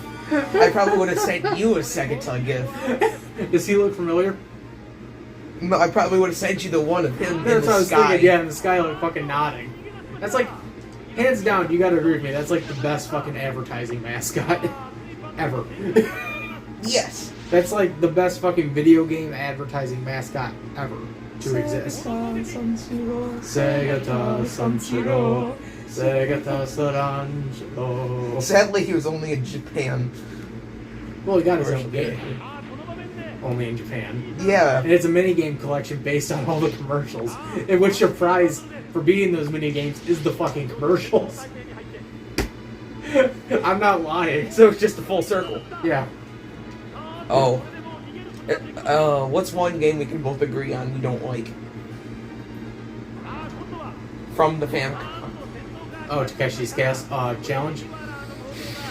I probably would have sent you a Segata GIF. Does he look familiar? No, I probably would have sent you the one of him in That's what I the was sky. thinking, yeah, in the sky, like fucking nodding. That's like, hands down, you gotta agree with me, that's like the best fucking advertising mascot ever. Yes. That's like the best fucking video game advertising mascot ever to exist. Segata Sanshiro. Segata Sanshiro. Sadly, he was only in Japan. Well, he got his own game. Only in Japan. Yeah. And it's a minigame collection based on all the commercials. In which your prize for beating those minigames is the fucking commercials. I'm not lying. So it's just a full circle. Yeah. Oh. What's one game we can both agree on we don't like? From the Famicom. Oh, Takeshi's Gas Challenge?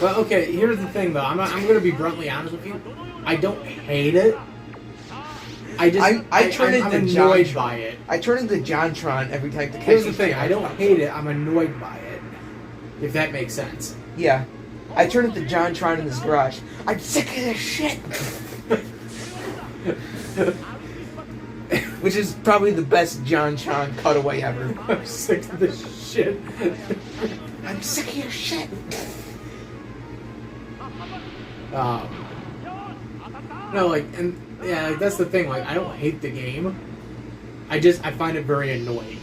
Well, okay, here's the thing, though. I'm going to be bluntly honest with you. I don't hate it. I'm annoyed by it. I turn into Jontron every time Takeshi's Here's the thing. I don't hate it. I'm annoyed by it. If that makes sense. Yeah. I turn into Jontron in his garage. I'm sick of this shit! Which is probably the best Jontron cutaway ever. I'm sick of this shit. I'm sick of your shit! No, like, and yeah, like, that's the thing. Like, I don't hate the game. I find it very annoying.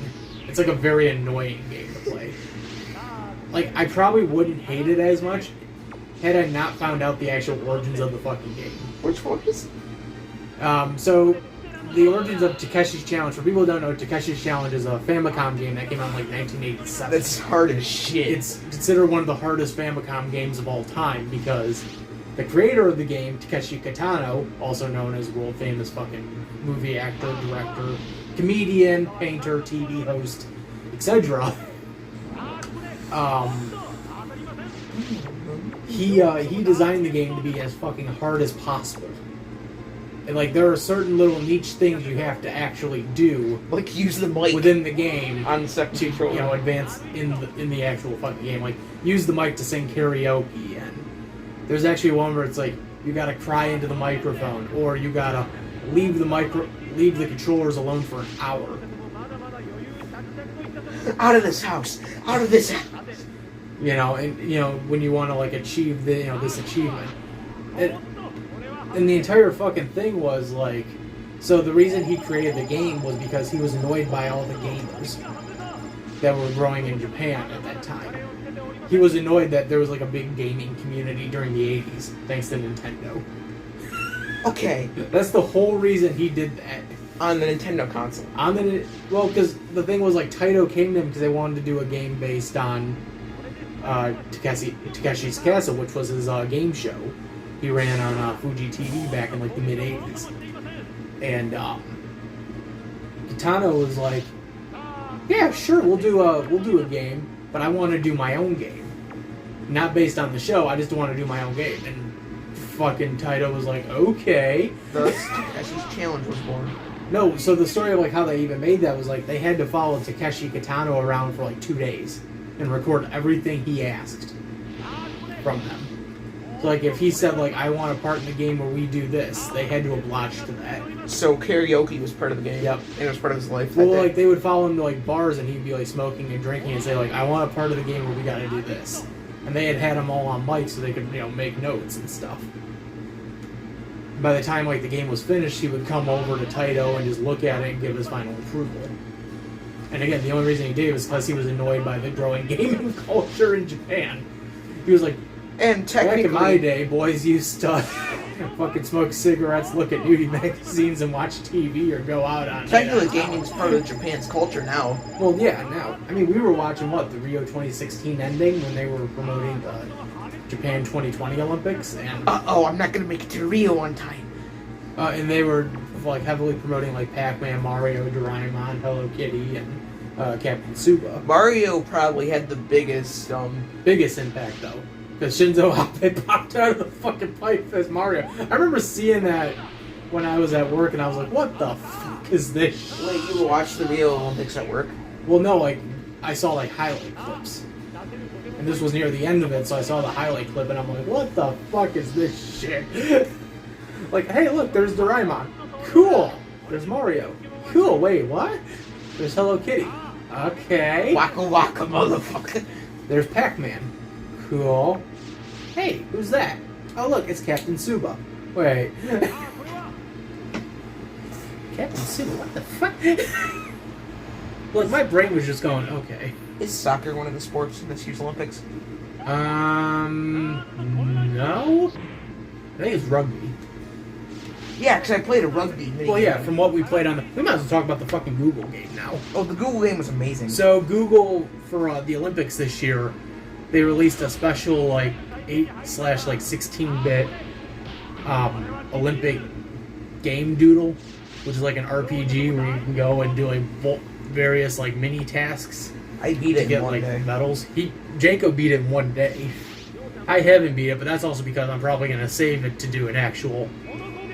It's like a very annoying game to play. Like, I probably wouldn't hate it as much had I not found out the actual origins of the fucking game. Which one is? So, the origins of Takeshi's Challenge, for people who don't know, Takeshi's Challenge is a Famicom game that came out in like 1987. That's hard as shit. It's considered one of the hardest Famicom games of all time because the creator of the game, Takeshi Kitano, also known as world famous fucking movie actor, director, comedian, painter, TV host, etc. He designed the game to be as fucking hard as possible. And, like, there are certain little niche things you have to actually do Like use the mic within the game on the second to, controller. you know, advance in the actual fucking game. Like, use the mic to sing karaoke, and there's actually one where it's like, you gotta cry into the microphone, or you gotta leave the controllers alone for an hour. Out of this house! Out of this house! You know, and you know when you want to like achieve the this achievement, and the entire fucking thing was like, so the reason he created the game was because he was annoyed by all the gamers that were growing in Japan at that time. He was annoyed that there was like a big gaming community during the 80s, thanks to Nintendo. Okay. That's the whole reason he did that. On the Nintendo console. Because the thing was like Taito came to him because they wanted to do a game based on Takeshi's Castle, which was his game show he ran on Fuji TV back in like the mid 80s. And Kitano was like, "Yeah, sure, we'll do a game, but I want to do my own game, not based on the show. I just want to do my own game." And fucking Taito was like, "Okay." Thus, Takeshi's Challenge was born. No, so the story of like how they even made that was like they had to follow Takeshi Kitano around for like 2 days and record everything he asked from them. So like if he said like I want a part in the game where we do this, they had to oblige to that. So karaoke was part of the game. Yep. And it was part of his life. Well, like they would follow him to like bars and he'd be like smoking and drinking and say like I want a part of the game where we got to do this, and they had him all on mic so they could make notes and stuff. By the time like the game was finished, he would come over to Taito and just look at it and give his final approval. And again, the only reason he did it was because he was annoyed by the growing gaming culture in Japan. He was like, and technically, back in my day, boys used to fucking smoke cigarettes, look at nudie magazines, and watch TV or go out on. Technically, gaming's part of Japan's culture now. Well, yeah, now. I mean, we were watching the Rio 2016 ending when they were promoting the Japan 2020 Olympics, and I'm not gonna make it to Rio on time. And they were like heavily promoting like Pac-Man, Mario, Doraemon, Hello Kitty, and Captain Tsuba. Mario probably had the biggest impact though, because Shinzo Abe popped out of the fucking pipe as Mario. I remember seeing that when I was at work, and I was like, "What the fuck is this?" Wait, you watched the Rio Olympics at work? Well, no, like I saw like highlight clips. And this was near the end of it, so I saw the highlight clip, and I'm like, what the fuck is this shit? Like, hey, look, there's Doraemon. Cool. There's Mario. Cool. Wait, what? There's Hello Kitty. Okay. Waka waka, motherfucker. There's Pac-Man. Cool. Hey, who's that? Oh, look, it's Captain Tsuba. Wait. Captain Tsuba, what the fuck? Look, my brain was just going, okay. Is soccer one of the sports in this year's Olympics? No. I think it's rugby. Yeah, because I played a rugby video. Well, yeah, from what we played on the... We might as well talk about the fucking Google game now. Oh, the Google game was amazing. So, Google, for the Olympics this year, they released a special, like, 8/16-bit Olympic game doodle, which is like an RPG where you can go and do, like, various, like, mini tasks. I beat it to get in one like day. medals. Janko beat it in 1 day. I haven't beat it, but that's also because I'm probably going to save it to do an actual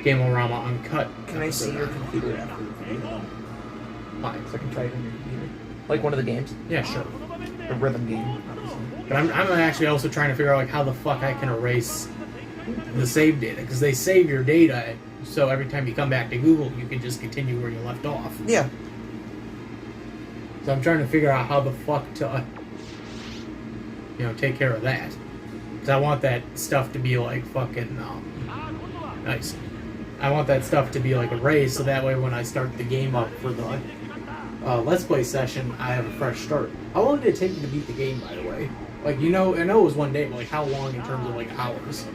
Game-O-Rama uncut. Can I see your computer after the video? Fine. So I can try it on your computer. Like one of the games? Yeah, sure. The rhythm game, obviously. But I'm actually also trying to figure out like how the fuck I can erase the save data, because they save your data, so every time you come back to Google, you can just continue where you left off. Yeah. So I'm trying to figure out how the fuck to, take care of that. Because I want that stuff to be like fucking, nice. I want that stuff to be like erased, so that way when I start the game up for the Let's Play session, I have a fresh start. How long did it take you to beat the game, by the way? Like, I know it was 1 day, but like how long in terms of like hours?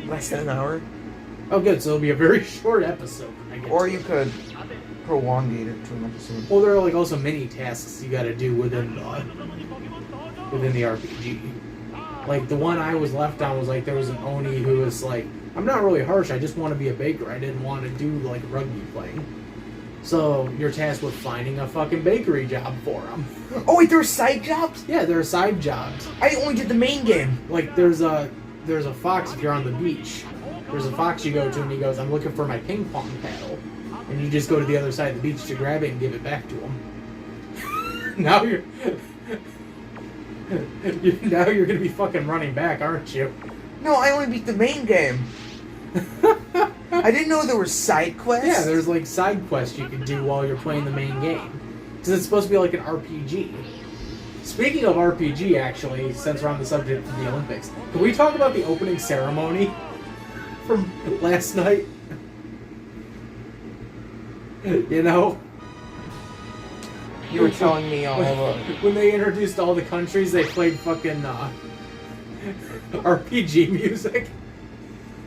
Less than an hour. Oh, good. So it'll be a very short episode. Or you could prolongate it to an episode. Well, there are like also mini tasks you got to do within the RPG. Like the one I was left on was like there was an Oni who was like, I'm not really harsh. I just want to be a baker. I didn't want to do like rugby playing. So you're tasked with finding a fucking bakery job for him. Oh wait, there are side jobs? Yeah, there are side jobs. I only did the main game. Like there's a fox if you're on the beach. there's a fox you go to, and he goes, "I'm looking for my ping pong paddle," and you just go to the other side of the beach to grab it and give it back to him. Now you're gonna be fucking running back, aren't you? No, I only beat the main game. I didn't know there were side quests. Yeah, there's like side quests you can do while you're playing the main game. Because it's supposed to be like an RPG. Speaking of RPG, actually, since we're on the subject of the Olympics, can we talk about the opening ceremony from last night? You know? You were telling me all about it. When they introduced all the countries, they played fucking RPG music.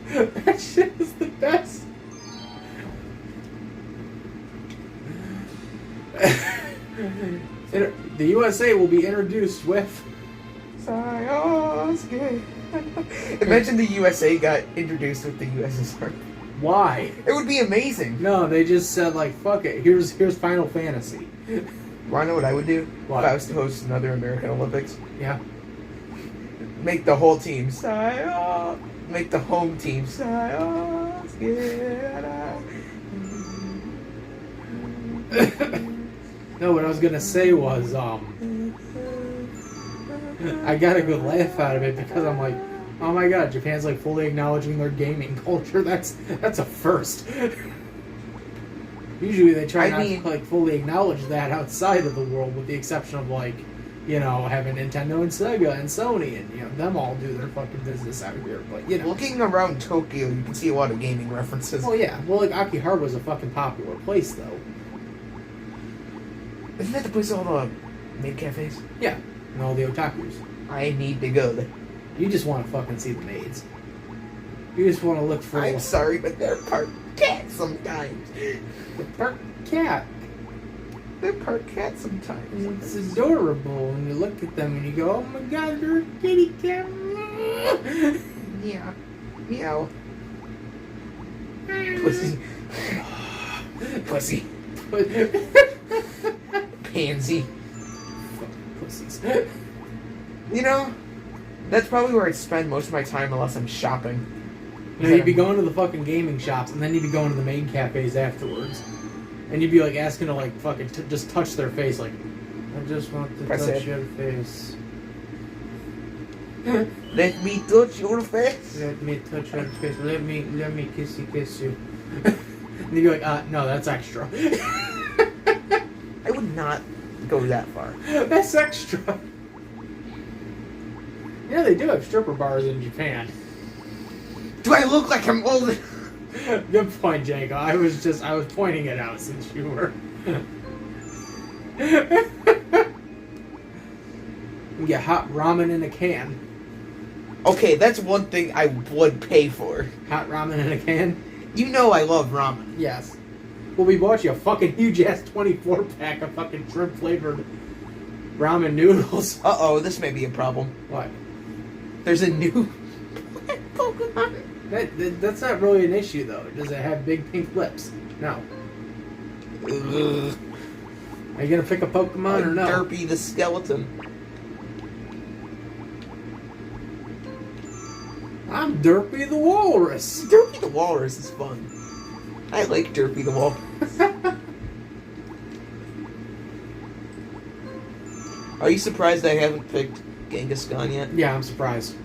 That shit is the best. The USA will be introduced with Imagine the USA got introduced with the USSR. Why? It would be amazing. No, they just said like, fuck it. Here's Final Fantasy. Wanna know what I would do? What? If I was to host another American Olympics? Yeah. Make the whole team make the home team No, what I was gonna say was, I got a good laugh out of it because I'm like, oh my god, Japan's like fully acknowledging their gaming culture. That's a first. Usually they try not to like fully acknowledge that outside of the world, with the exception of like, you know, having Nintendo and Sega and Sony and, you know, them all do their fucking business out here. But, you know. Looking around Tokyo, you can see a lot of gaming references. Well, yeah. Well, like, Akihabara's a fucking popular place, though. Isn't that the place with all the maid cafes? Yeah. And all the otakus. I need to go there. You just want to fucking see the maids. You just want to look for... I'm sorry, but they're part cat sometimes. The part cat. They're part cat sometimes. It's adorable, and you look at them and you go, oh my god, they're a kitty cat. Yeah. Meow. Pussy. Pussy. Pansy. Pussies. You know, that's probably where I spend most of my time unless I'm shopping. You know, you'd be going to the fucking gaming shops, and then you'd be going to the main cafes afterwards. And you'd be like asking to like fucking just touch their face, like, I just want to touch your face. Let me touch your face. Let me touch your face. Let me kiss you. And you'd be like, no, that's extra. I would not go that far. That's extra. Yeah, they do have stripper bars in Japan. Do I look like I'm old? Good point, Janko. I was pointing it out since you were. You get hot ramen in a can. Okay, that's one thing I would pay for. Hot ramen in a can? You know I love ramen. Yes. Well, we bought you a fucking huge ass 24 pack of fucking shrimp flavored ramen noodles. Uh-oh, this may be a problem. What? There's a new Pokemon. That's not really an issue, though. Does it have big pink lips? No. Ugh. Are you gonna pick a Pokemon or no? Derpy the skeleton. I'm Derpy the Walrus. Derpy the Walrus is fun. I like Derpy the Walrus. Are you surprised I haven't picked Genghis-Khan yet? Yeah, I'm surprised.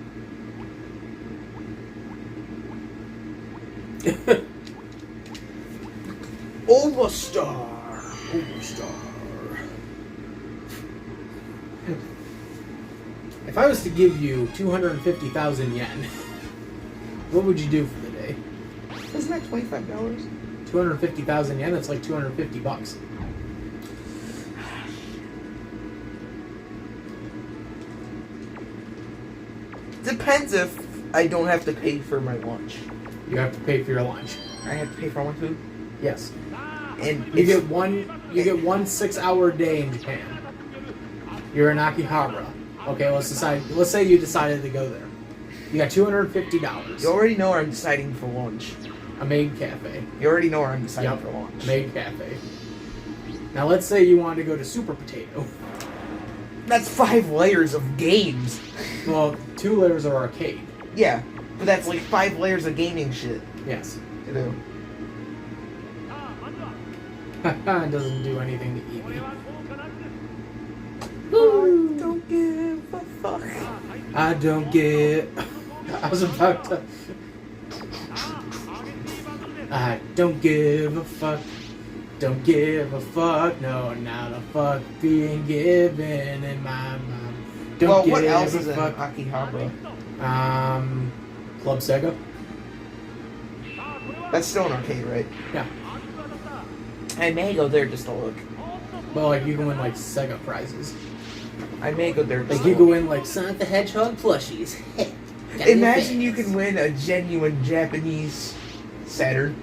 Omastar. If I was to give you 250,000 yen, what would you do for the day? Isn't that $25? 250,000 yen, that's like 250 bucks. Depends if I don't have to pay for my lunch. You have to pay for your lunch. I have to pay for my food? Yes. And You get one 6-hour day in Japan. You're in Akihabara. Okay, let's say you decided to go there. You got $250. You already know where I'm deciding for lunch. A maid cafe. You already know where I'm deciding for lunch. Maid cafe. Now let's say you wanted to go to Super Potato. That's 5 layers of games. Well, 2 layers are arcade. Yeah. But that's like 5 layers of gaming shit Yes. to do. It doesn't do anything to Eevee. I don't give a fuck. I don't get. I was about to. I don't give a fuck. Don't give a fuck. No, not a fuck being given in my mind. Don't Well, give what else a is in fuck. Akihabara? Club Sega. That's still an arcade, right? Yeah. I may go there just to look. Well, like you can win like Sega prizes. I may go there just Like to you look. can win like Sonic the Hedgehog plushies. Imagine you can win a genuine Japanese Saturn.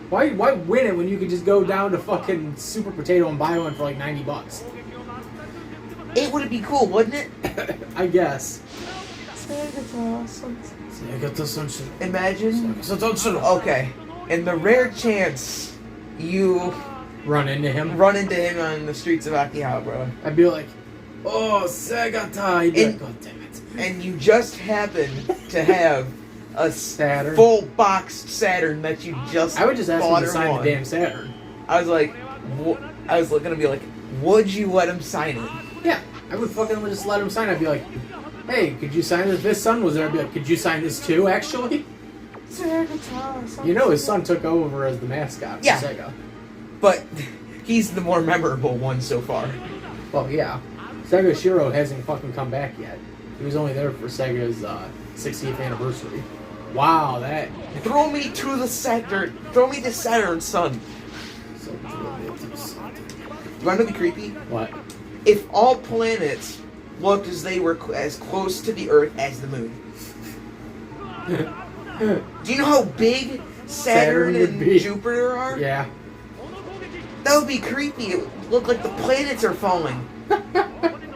Why win it when you could just go down to fucking Super Potato and buy one for like $90? It would be cool, wouldn't it? I guess. Imagine. Okay. In the rare chance you Run into him. run into him on the streets of Akihabara, I'd be like, oh, Segata. He'd be like, God damn it. and you just happen to have a Saturn. full boxed Saturn that you just I would just ask him bought to or sign won. the damn Saturn. I was like, I was gonna be like, would you let him sign it? Yeah, I would fucking just let him sign. I'd be like, hey, could you sign this? If his son was there, I'd be like, could you sign this too, actually? You know his son took over as the mascot for Yeah. Sega. But he's the more memorable one so far. Well, yeah. Sega Shiro hasn't fucking come back yet. He was only there for Sega's 60th anniversary. Wow, that... Throw me to the Saturn. Throw me the Saturn, son. So, You want to be creepy? what? If all planets looked as they were as close to the Earth as the Moon. Do you know how big Saturn would and be. Jupiter are? Yeah. That would be creepy. It would look like the planets are falling.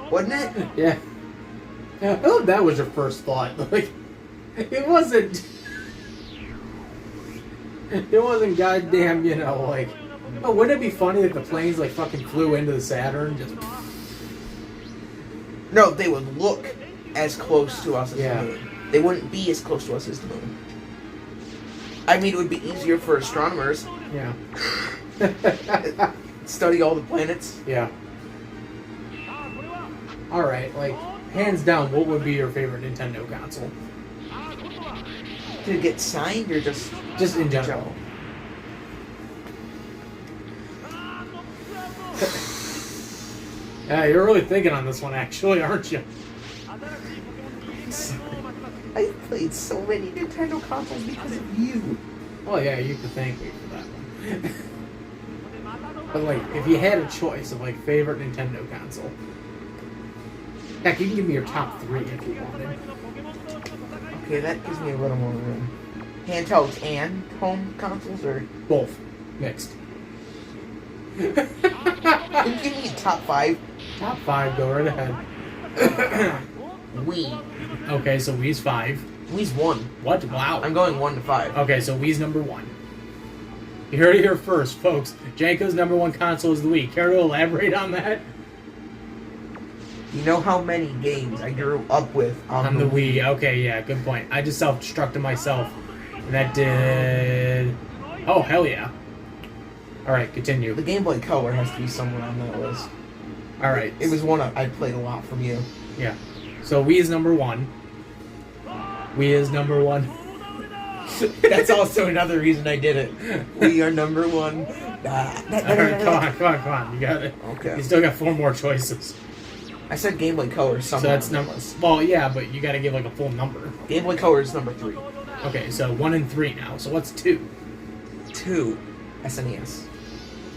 Wouldn't it? Yeah. I hope that was your first thought. Like, it wasn't... It wasn't goddamn, you know, like... Oh, wouldn't it be funny if the planes, like, fucking flew into the Saturn? Just... No, they would look as close to us as Yeah. the Moon. They wouldn't be as close to us as the Moon. I mean, it would be easier for astronomers. Yeah. Study all the planets. Yeah. Alright, like, hands down, what would be your favorite Nintendo console? Did it get signed or just... Just in general. Yeah, you're really thinking on this one, actually, aren't you? I played so many Nintendo consoles because of you. Well, yeah, you could thank me for that one. But, like, if you had a choice of, like, favorite Nintendo console... Heck, you can give me your top 3 if you wanted. Okay, that gives me a little more room. Handhelds and home consoles, or... Both. Mixed. Can you give me a top 5? Top 5, go right ahead. Wii. Okay, so Wii's 5. Wii's 1. What? Wow. I'm going 1 to 5. Okay, so Wii's number 1. You heard it here first, folks. Janko's number 1 console is the Wii. Care to elaborate on that? You know how many games I grew up with On the Wii. Okay, yeah, good point. I just self-destructed myself. And that did... Oh, hell yeah. Alright, continue. The Game Boy Color has to be somewhere on that list. Alright. It was one I played a lot from you. Yeah. So Wii is number 1. Wii is number 1. That's also another reason I did it. We are number 1. Alright, come on. You got it. Okay. You still got 4 more choices. I said Game Boy Color So somewhere. that's number... Well, yeah, but you gotta give like a full number. Game Boy Color is number 3. Okay, so 1 and 3 now. So what's 2? 2. SNES.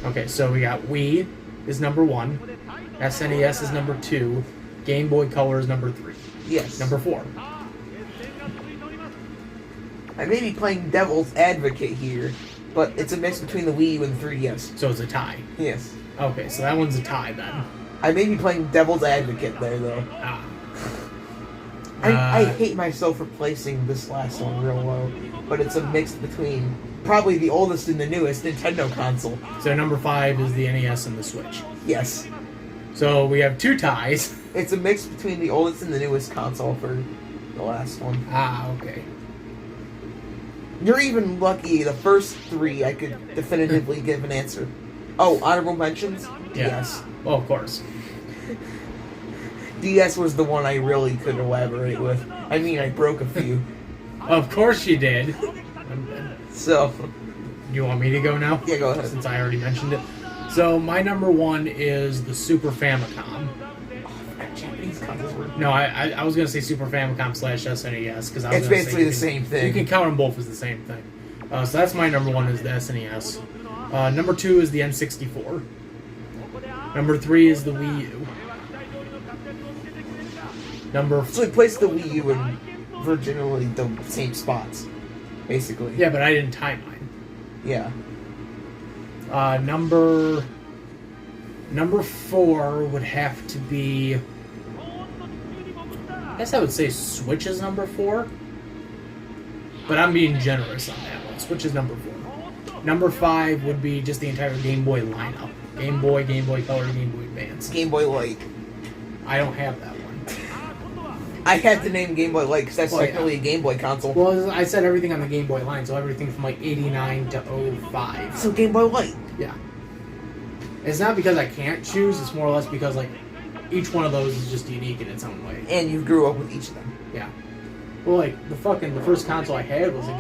Okay, so we got Wii is number 1. SNES is number 2. Game Boy Color is number 3. Yes. Number 4. I may be playing Devil's Advocate here, but it's a mix between the Wii U and the 3DS. So it's a tie. Yes. Okay, so that one's a tie then. I may be playing Devil's Advocate there, though. Ah. I hate myself for placing this last one real low, but it's a mix between probably the oldest and the newest Nintendo console. So number 5 is the NES and the Switch. Yes. So we have 2 ties. It's a mix between the oldest and the newest console for the last one. Ah, okay. You're even lucky. The first 3 I could definitively give an answer. Oh, honorable mentions? Yeah. DS. Well, of course. DS was the one I really could elaborate with. I mean, I broke a few. Of course you did. So, You want me to go now? yeah, go ahead. Since I already mentioned it. So my number 1 is the Super Famicom. Japanese consoles were... No, I was gonna say Super Famicom / SNES because I was It's gonna basically say the same thing. You can count them both as the same thing. So that's my number 1 is the SNES. Number 2 is the N64. Number 3 is the Wii U. So we placed the Wii U in virtually the same spots, basically. Yeah, but I didn't time mine. Yeah. Number 4 would have to be. I guess I would say Switch is number 4, but I'm being generous on that one. Switch is number 4. Number 5 would be just the entire Game Boy lineup: Game Boy, Game Boy Color, Game Boy Advance. Game Boy Light. I don't have that one. I had to name Game Boy Light because that's Well, technically a Game Boy console. Well, I said everything on the Game Boy line, so everything from like '89 to 05. So Game Boy Light. Yeah. It's not because I can't choose, it's more or less because like each one of those is just unique in its own way. And you grew up with each of them. Yeah. Well, like the first console I had was a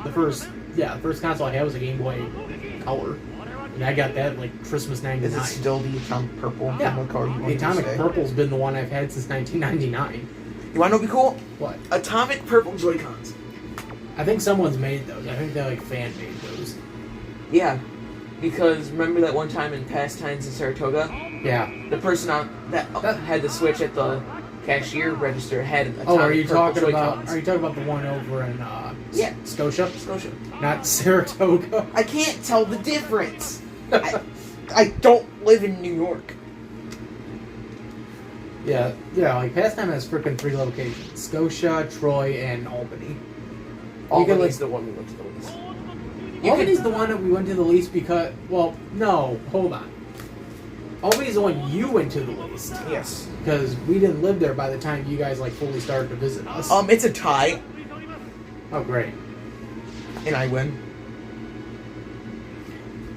the first console I had was a Game Boy Color. And I got that like Christmas '99. Is it still the Atomic Purple? Yeah. What color you The wanted to Atomic say? Purple's been the one I've had since 1999. You want to know what'd be cool? What? Atomic Purple Joy-Cons. I think someone's made those. I think they like fan made those. Yeah. Because remember that one time in Pastimes in Saratoga? Yeah. The person that had the Switch at the cashier register had Atomic Oh, are you Purple talking Joy-Cons. about? Are you talking about the one over in Yeah. Scotia? Scotia. Not Saratoga. I can't tell the difference. I don't live in New York. Yeah, like Pastime has freaking 3 locations: Scotia, Troy, and Albany. Albany's the one we went to the least. Albany's the one that we went to the least because, well, no, hold on. Albany's the one you went to the least. Yes. Because we didn't live there by the time you guys like fully started to visit us. It's a tie, Oh, great. and I win.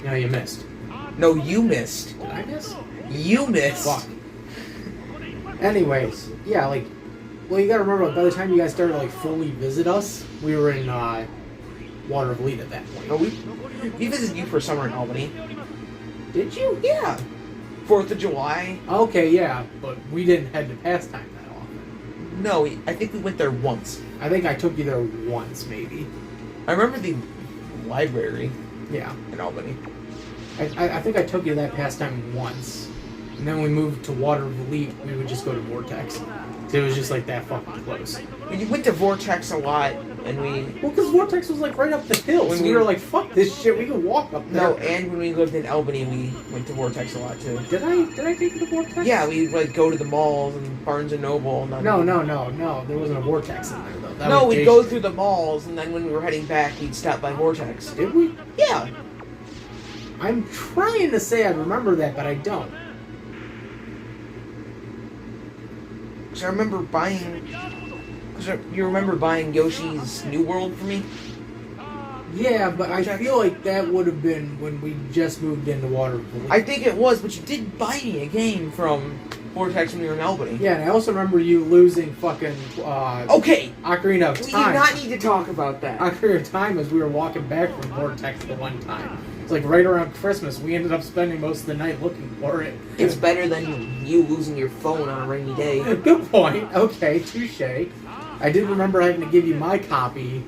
You know, you missed. No, you missed. Did I miss? You missed. Fuck. Anyways, yeah, like, well, you gotta remember, like, by the time you guys started to, like, fully visit us, we were in, Water of Lead at that point. No, we visited you for summer in Albany. Did you? Yeah. 4th of July. Okay, yeah, but we didn't head to Pastime that often. No, I think we went there once. I think I took you there once, maybe. I remember the library Yeah. in Albany. I think I took you to that Pastime once. And then when we moved to Water of the Leap, we would just go to Vortex. It was just like that fucking close. We went to Vortex a lot, and we... Well, because Vortex was like right up the hill. When So we were like, fuck this shit, we can walk up there. No, and when we lived in Albany, we went to Vortex a lot, too. Did I take you to Vortex? Yeah, we like go to the malls and Barnes and Noble. And then No. There wasn't a Vortex in there, though. That No, was we'd J go Street. through the malls, and then when we were heading back, we'd stop by Vortex. Did we? Yeah. I'm trying to say I remember that, but I don't. Because I remember buying... Because you remember buying Yoshi's New World for me? Yeah, but I feel like that would have been when we just moved into Water of the Leap. I think it was, but you did buy me a game from Vortex when we were in Albany. Yeah, and I also remember you losing fucking Okay! Ocarina of We do Time. not need to talk about that. Ocarina of Time as we were walking back from Vortex the one time. It's like right around Christmas. We ended up spending most of the night looking for it. It's better than you losing your phone on a rainy day. Good point. Okay, touche. I did remember having to give you my copy,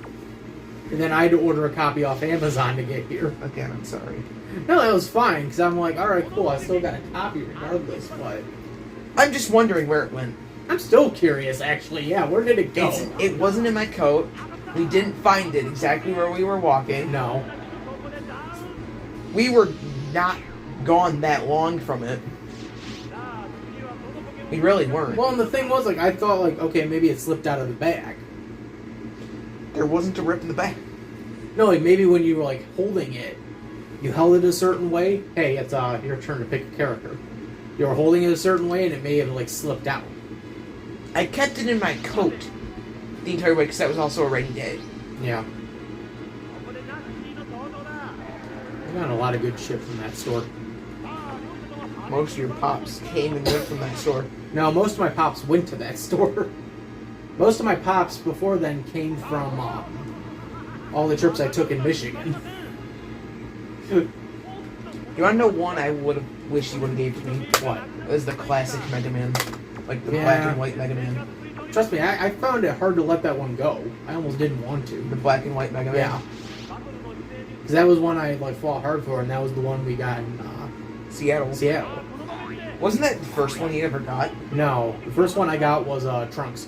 and then I had to order a copy off Amazon to get here. Again, I'm sorry. No, that was fine, because I'm like, alright, cool, I still got a copy regardless, but... I'm just wondering where it went. I'm still curious, actually, yeah, where did it go? It wasn't in my coat. We didn't find it exactly where we were walking. No. We were not gone that long from it. We really weren't. Well, and the thing was, like, I thought, like, okay, maybe it slipped out of the bag. There wasn't a rip in the bag. No, like, maybe when you were, like, holding it, you held it a certain way. Hey, it's your turn to pick a character. You were holding it a certain way, and it may have, like, slipped out. I kept it in my coat. the entire way because that was also a rainy day. Yeah. I got a lot of good shit from that store. Most of your pops came and went from that store. No, most of my pops went to that store. Most of my pops before then came from all the trips I took in Michigan. You want to know one I would have wished you would have gave to me? What? It was the classic Mega Man. Like the Yeah. black and white Mega Man. Trust me, I found it hard to let that one go. I almost didn't want to. The black and white Mega Man. Yeah. Because that was one I like fought hard for, and that was the one we got in Seattle. Seattle. Wasn't that the first one you ever got? No, the first one I got was Trunks.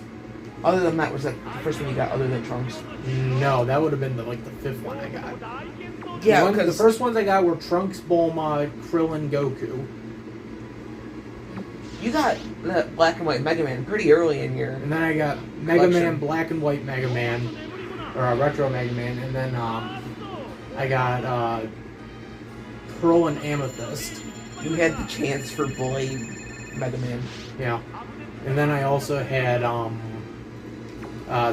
Other than that, was that the first one you got other than Trunks? No, that would have been the fifth one I got. Yeah, the because first ones I got were Trunks, Bulma, Krillin, Goku. you got that black and white Mega Man pretty early in your. And then I got Mega Man, Black and White Mega Man, or Retro Mega Man, and then I got Pearl and Amethyst. You had the chance for Blade Mega Man. Yeah. And then I also had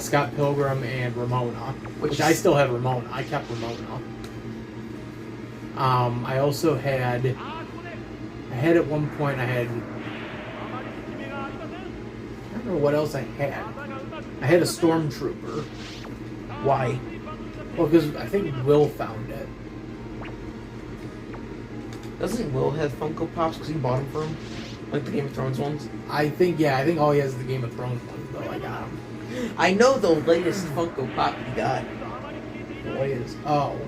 Scott Pilgrim and Ramona, which I still have Ramona. I kept Ramona. I also had at one point I don't remember what else I had. I had a Stormtrooper. Why? Well, because I think Will found it. Doesn't Will have Funko Pops because he bought them for him? Like the Game of Thrones ones? I think all he has is the Game of Thrones ones, though. I got him. I know the latest Funko Pop you got. The latest. Oh.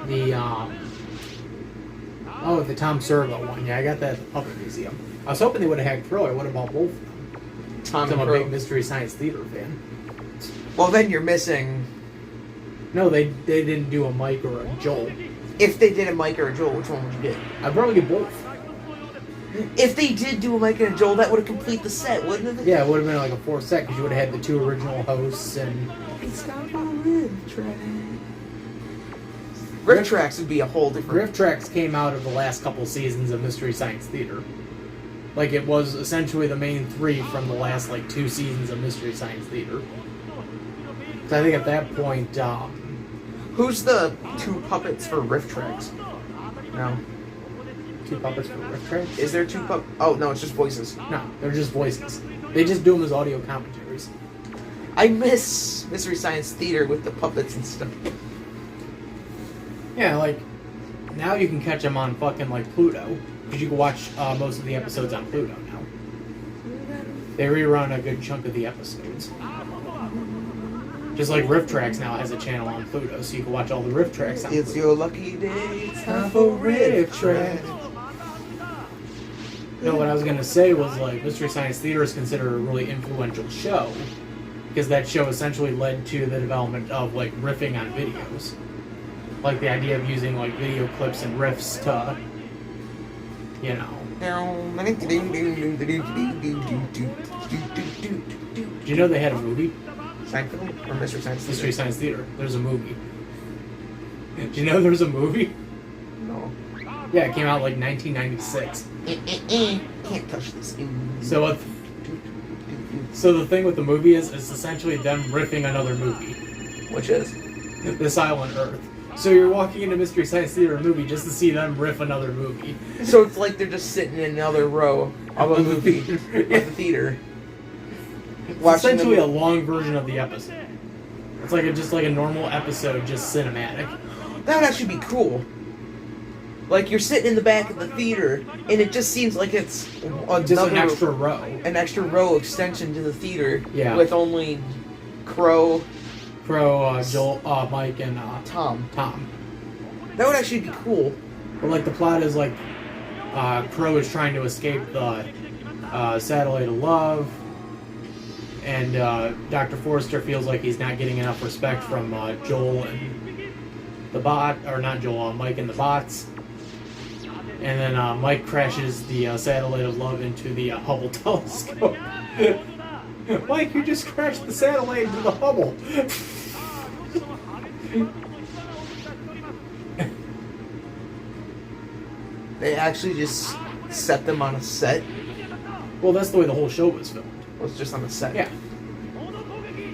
The Tom Servo one. Yeah, I got that at the Puppet Museum. I was hoping they would have had Crow. I would have bought both of them. Tom I'm and a Crow. big Mystery Science Theater fan. Well, then you're missing. No, they didn't do a Mike or a Joel. If they did a Mike or a Joel, which one would you get? I'd probably get both. If they did do a Mike and a Joel, that would have completed the set, wouldn't it? Yeah, it would have been like a 4th set because you would have had the 2 original hosts and. It's got a Rift Track. Rift Tracks would be a whole different. Rift Tracks came out of the last couple seasons of Mystery Science Theater. Like, it was essentially the main 3 from the last, 2 seasons of Mystery Science Theater. So I think at that point, Who's the 2 puppets for Rift Tracks? No. 2 puppets for Rift Tracks? Is there 2 puppets? Oh, no, it's just voices. No, they're just voices. They just do them as audio commentaries. I miss Mystery Science Theater with the puppets and stuff. Yeah, now you can catch them on fucking, Pluto. Because you can watch most of the episodes on Pluto now. They rerun a good chunk of the episodes. Just like Rift Tracks now has a channel on Pluto, so you can watch all the Rift Tracks on It's Pluto. your lucky day, it's time for Rift Track. No, what I was going to say was, Mystery Science Theater is considered a really influential show. Because that show essentially led to the development of, riffing on videos. Like, the idea of using, video clips and riffs to, you know. Do you know they had a movie? Seinfeld or Mystery Science Theater? Mystery Science Theater. There's a movie. Do you know there's a movie? No. Yeah, it came out 1996. Can't touch this. So the thing with the movie is it's essentially them riffing another movie. Which is? The Silent Earth. So you're walking into Mystery Science Theater movie just to see them riff another movie. So it's like they're just sitting in another row of a movie at the theater. It's essentially a long version of the episode. It's just like a normal episode, just cinematic. That would actually be cool. Like, you're sitting in the back of the theater, and it just seems like it's Just an extra row. An extra row extension to the theater. Yeah. With only Crow, Joel, Mike, and Tom. That would actually be cool. But the plot is Crow is trying to escape the satellite of love, and Dr. Forrester feels like he's not getting enough respect from Joel and the bot, or not Joel, Mike and the bots. And then Mike crashes the satellite of love into the Hubble telescope. Mike, you just crashed the satellite into the Hubble. They actually just set them on a set. Well, that's the way the whole show was filmed. It was just on a set. Yeah.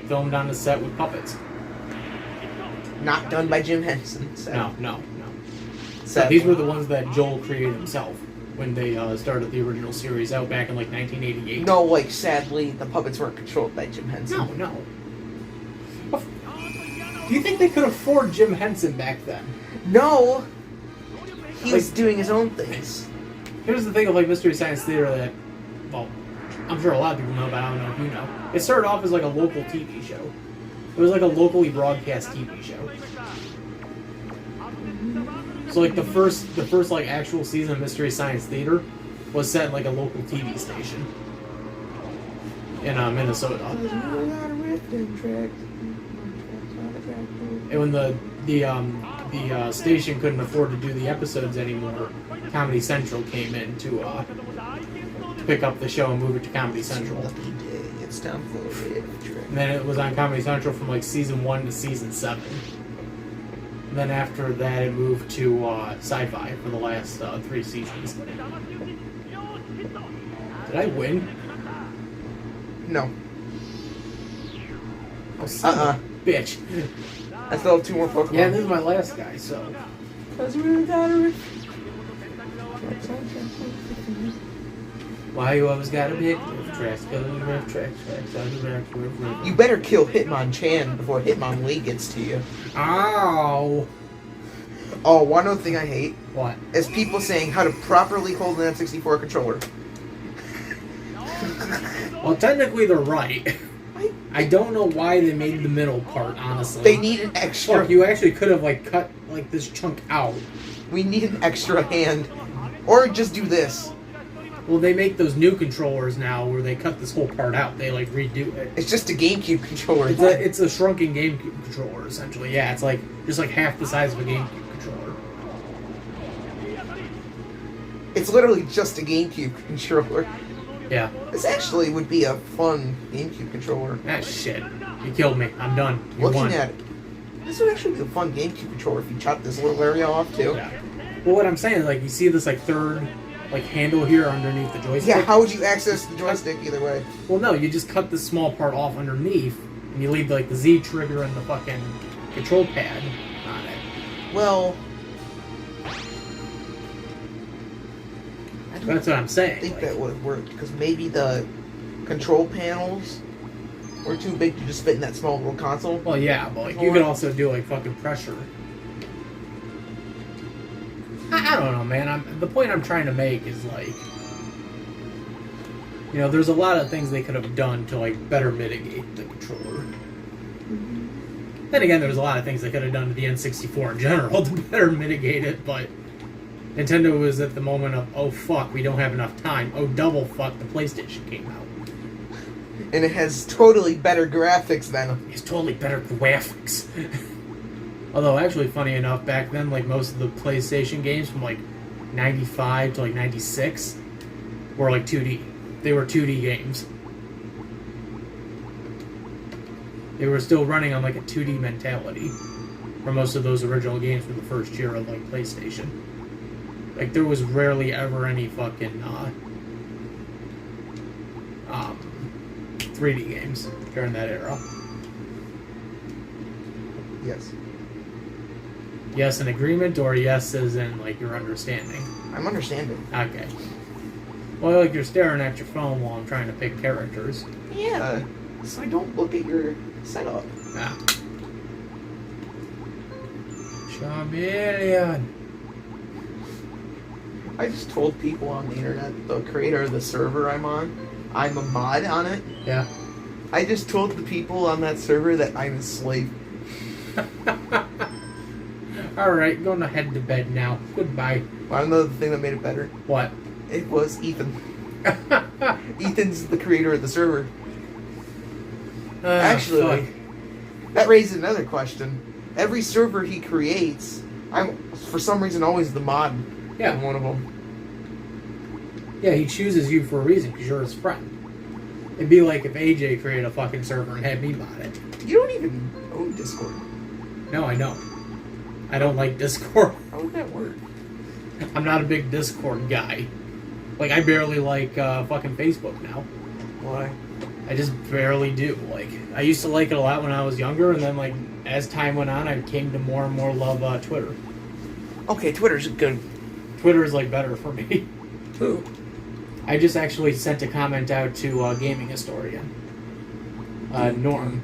filmed on a set with puppets. Not done by Jim Henson. So. No. So These were the ones that Joel created himself when they started the original series out back in like 1988. No, like sadly, the puppets weren't controlled by Jim Henson. No. Do you think they could afford Jim Henson back then? No. He was doing his own things. Here's the thing of like Mystery Science Theater that, well, I'm sure a lot of people know, but I don't know if you know. It started off as like a local TV show. It was like a locally broadcast TV show. So like the first like actual season of Mystery Science Theater was set in like a local TV station in Minnesota. And when the station couldn't afford to do the episodes anymore, Comedy Central came in to pick up the show and move it to Comedy Central. It's time for a trip. And then it was on Comedy Central from like season 1 to season 7. And then after that, it moved to Sci-Fi for the last 3 seasons. Did I win? No. Oh, son of a bitch. I still have 2 more Pokemon. Yeah, this is my last guy, so. Why you always gotta pick tracks, tracks. You better kill Hitmonchan before Hitmonlee gets to you. Ow! Oh, one other thing I hate What? is people saying how to properly hold an N64 controller. Well, technically they're right. I don't know why they made the middle part, honestly. They need an extra... Fuck, you actually could have, like, cut, like, this chunk out. We need an extra hand. Or just do this. Well, they make those new controllers now where they cut this whole part out. They, like, redo it. It's just a GameCube controller. It's a shrunken GameCube controller, essentially. Yeah, it's, like, just, like, half the size of a GameCube controller. It's literally just a GameCube controller. Yeah. This actually would be a fun GameCube controller. Ah, shit. You killed me. I'm done. You Looking won. at it, this would actually be a fun GameCube controller if you chop this little area off, too. Yeah. Well, what I'm saying is, like, you see this, like, third, like, handle here underneath the joystick? Yeah, how would you access the joystick either way? Well, no, you just cut this small part off underneath, and you leave, like, the Z trigger and the fucking control pad on it. Well... That's what I'm saying. I think like, that would have worked, because maybe the control panels were too big to just fit in that small little console. Well, yeah, but like, you could also do, like, fucking pressure. I don't know, man. The point I'm trying to make is, like, you know, there's a lot of things they could have done to, like, better mitigate the controller. Then again, there's a lot of things they could have done to the N64 in general to better mitigate it, but Nintendo was at the moment of, oh fuck, we don't have enough time. Oh, double fuck, the PlayStation came out. And it has totally better graphics than... It's totally better graphics. Although, actually, funny enough, back then, like, most of the PlayStation games from, like, 95 to, like, 96 were, like, 2D. They were 2D games. They were still running on, like, a 2D mentality for most of those original games for the first year of, like, PlayStation. Like, there was rarely ever any fucking, 3D games during that era. Yes. Yes, an agreement, or yes as in, like, your understanding? I'm understanding. Okay. Well, like, you're staring at your phone while I'm trying to pick characters. Yeah. So I don't look at your setup. Ah. Charmeleon. I just told people on the internet, the creator of the server I'm on, I'm a mod on it. Yeah. I just told the people on that server that I'm a slave. Alright, going to head to bed now. Goodbye. Want to know the thing that made it better? What? It was Ethan. Ethan's the creator of the server. Actually, fuck. that raises another question. Every server he creates, I'm for some reason always the mod in one of them. Yeah, he chooses you for a reason, because you're his friend. It'd be like if AJ created a fucking server and had me mod it. You don't even own Discord. No, I know. I don't like Discord. How would that work? I'm not a big Discord guy. Like, I barely like fucking Facebook now. Why? I just barely do. Like, I used to like it a lot when I was younger, and then, like, as time went on, I came to more and more love Twitter. Okay, Twitter's good. Twitter is, like, better for me. Who? I just actually sent a comment out to Gaming Historian. Norm.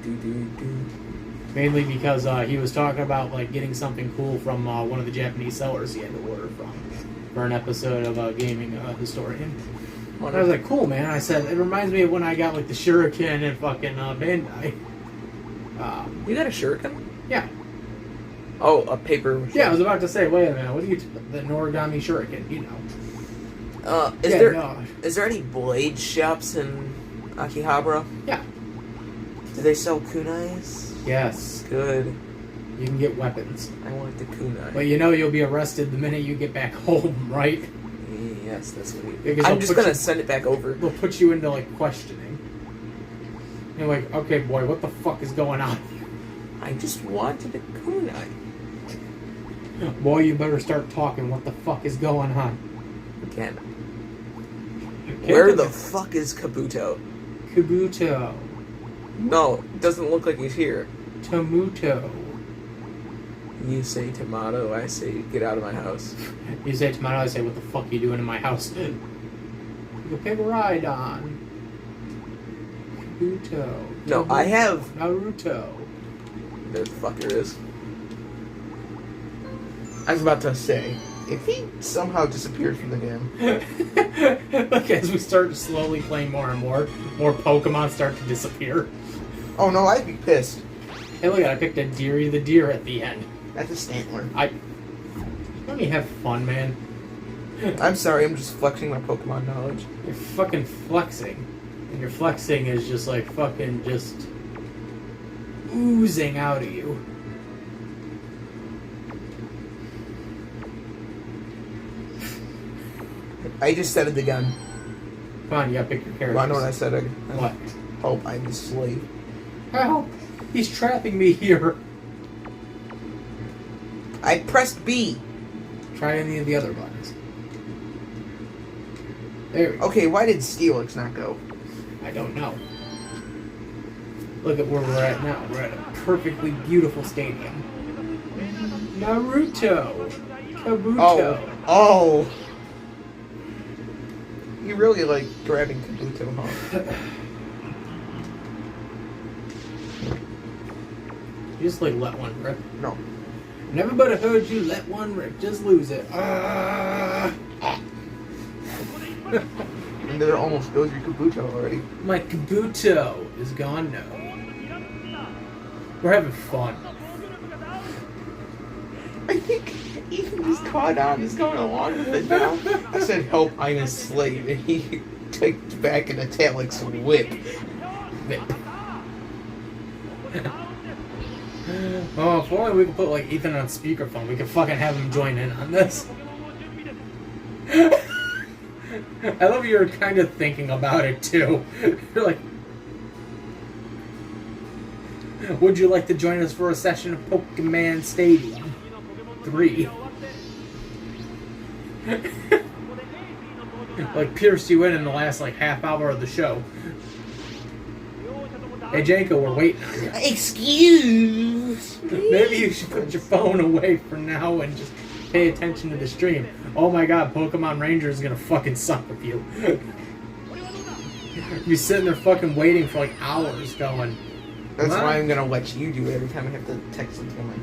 Mainly because he was talking about, like, getting something cool from one of the Japanese sellers he had to order from for an episode of Gaming Historian. And I was like, cool, man. I said, it reminds me of when I got, like, the Shuriken and fucking Bandai. You got a shuriken? Yeah. Oh, a paper. Yeah, I was about to say, wait a minute, what do you... the Noragami Shuriken, you know. Is there any blade shops in Akihabara? Yeah. Do they sell kunais? Yes. Good. You can get weapons. I want the kunai. But you know you'll be arrested the minute you get back home, right? Yes, that's what we... Because I'm just gonna send it back over. They'll put you into, like, questioning. You're like, okay, boy, what the fuck is going on? I just wanted a kunai. Boy, you better start talking. What the fuck is going on? Again. Where the fuck is Kabuto? Kabuto. No, it doesn't look like he's here. Tomuto. You say tomato, I say get out of my house. You say tomato, I say what the fuck you doing in my house? You can pick a ride on. Kabuto. No, I have... Naruto. There the fucker is. I was about to say, if he somehow disappeared from the game... Like, as we start slowly playing more and more Pokemon start to disappear. Oh no, I'd be pissed. Hey, look, I picked a Deary the Deer at the end. That's a Stantler. Let me have fun, man. I'm sorry, I'm just flexing my Pokemon knowledge. You're fucking flexing. And your flexing is just like fucking just oozing out of you. I just said it again. Come on, you gotta pick your characters. Well, I know what I said. What? Hope I'm a slave. Help! He's trapping me here. I pressed B. Try any of the other buttons. There we go. Okay, why did Steelix not go? I don't know. Look at where we're at now. We're at a perfectly beautiful stadium. Naruto! Kabuto! Oh! You really like grabbing Kabuto, huh? You just like let one rip. No. Never but I heard you let one rip. Just lose it. And there almost goes your Kabuto already. My Kabuto is gone now. We're having fun. I think even just caught on is going along with it now. I said, help, I'm a slave. And he takes back an italics whip. Oh, if only we could put like Ethan on speakerphone, we could fucking have him join in on this. I love you're kind of thinking about it too. You're like, would you like to join us for a session of Pokémon Stadium 3? Like pierced you in the last like half hour of the show. Hey Janko, we're waiting on you. Excuse me? Maybe you should put your phone away for now and just pay attention to the stream. Oh my god, Pokemon Ranger is gonna fucking suck with you. You'll be sitting there fucking waiting for like hours going. That's what? why I'm gonna let you do it every time I have to text it to him.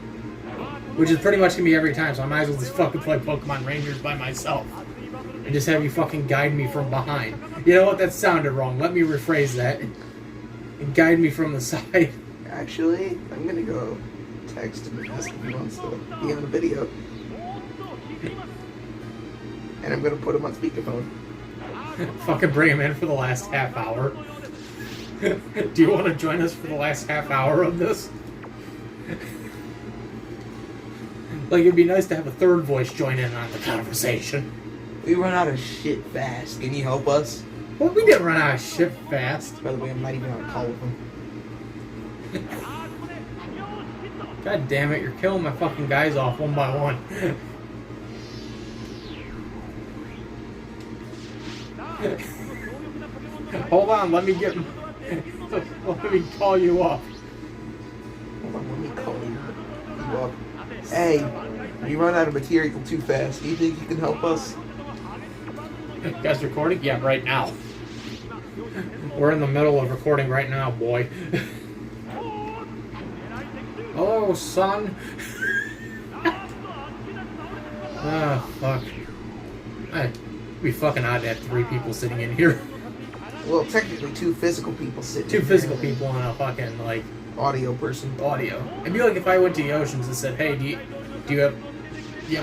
Which is pretty much gonna be every time, so I might as well just fucking play Pokemon Rangers by myself. And just have you fucking guide me from behind. You know what? That sounded wrong. Let me rephrase that. And guide me from the side. Actually, I'm gonna go text him and ask if he wants to be on the video. And I'm gonna put him on speakerphone. Fucking bring him in for the last half hour. Do you want to join us for the last half hour of this? Like, it'd be nice to have a third voice join in on the conversation. We run out of shit fast. Can you help us? Well, we didn't run out of shit fast. By the way, I'm not even on a call with him. God damn it, you're killing my fucking guys off one by one. Hold on, let me get Let me call you up. Hold on, let me call you up. Hey, we run out of material too fast. Do you think you can help us? You guys recording? Yeah, right now. We're in the middle of recording right now, boy. Hello, son. Oh, fuck. It'd be fucking odd to have 3 people sitting in here. Well, technically 2 physical people sitting 2 here. physical people and a fucking, like... Audio person. Audio. It'd be like if I went to the Oceans and said, hey, do you have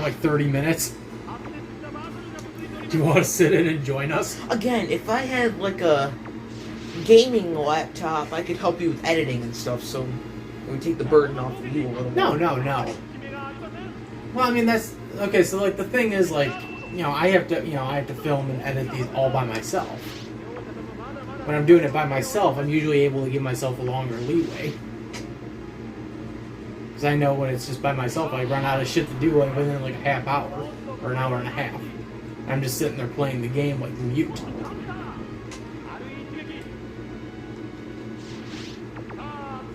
like 30 minutes? Do you want to sit in and join us? Again, if I had like a gaming laptop, I could help you with editing and stuff, so it would take the burden off of you a little No. more. Well, I mean, that's... Okay, so, like, the thing is, like, I have to film and edit these all by myself. When I'm doing it by myself, I'm usually able to give myself a longer leeway. Because I know when it's just by myself, I run out of shit to do like within like a half hour or an hour and a half. I'm just sitting there playing the game like mute.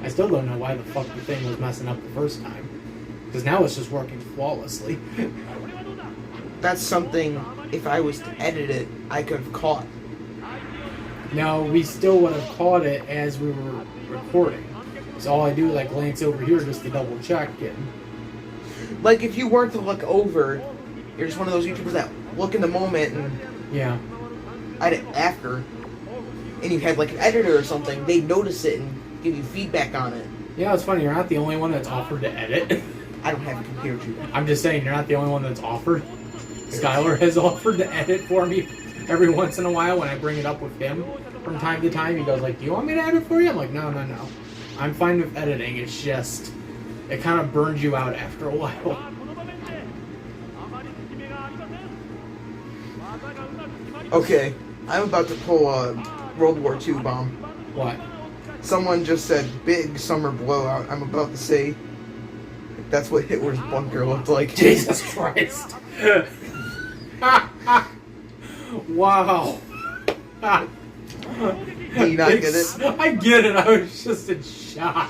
I still don't know why the fuck the thing was messing up the first time. Because now it's just working flawlessly. That's something, if I was to edit it, I could have caught. No, we still would have caught it as we were recording. So all I do is I glance over here just to double check it. Like if you weren't to look over, you're just one of those YouTubers that look in the moment and Yeah. edit after, and you had like an editor or something, they'd notice it and give you feedback on it. Yeah, it's funny, you're not the only one that's offered to edit. I don't have a computer to. I'm just saying, you're not the only one that's offered. Skylar has offered to edit for me every once in a while when I bring it up with him. From time to time, he goes like, do you want me to edit for you? I'm like, no. I'm fine with editing, it's just... It kind of burns you out after a while. Okay, I'm about to pull a World War II bomb. What? Someone just said, big summer blowout. I'm about to say, that's what Hitler's bunker looked like. Jesus Christ. Wow. Do you not get it? I get it, I was just in shock.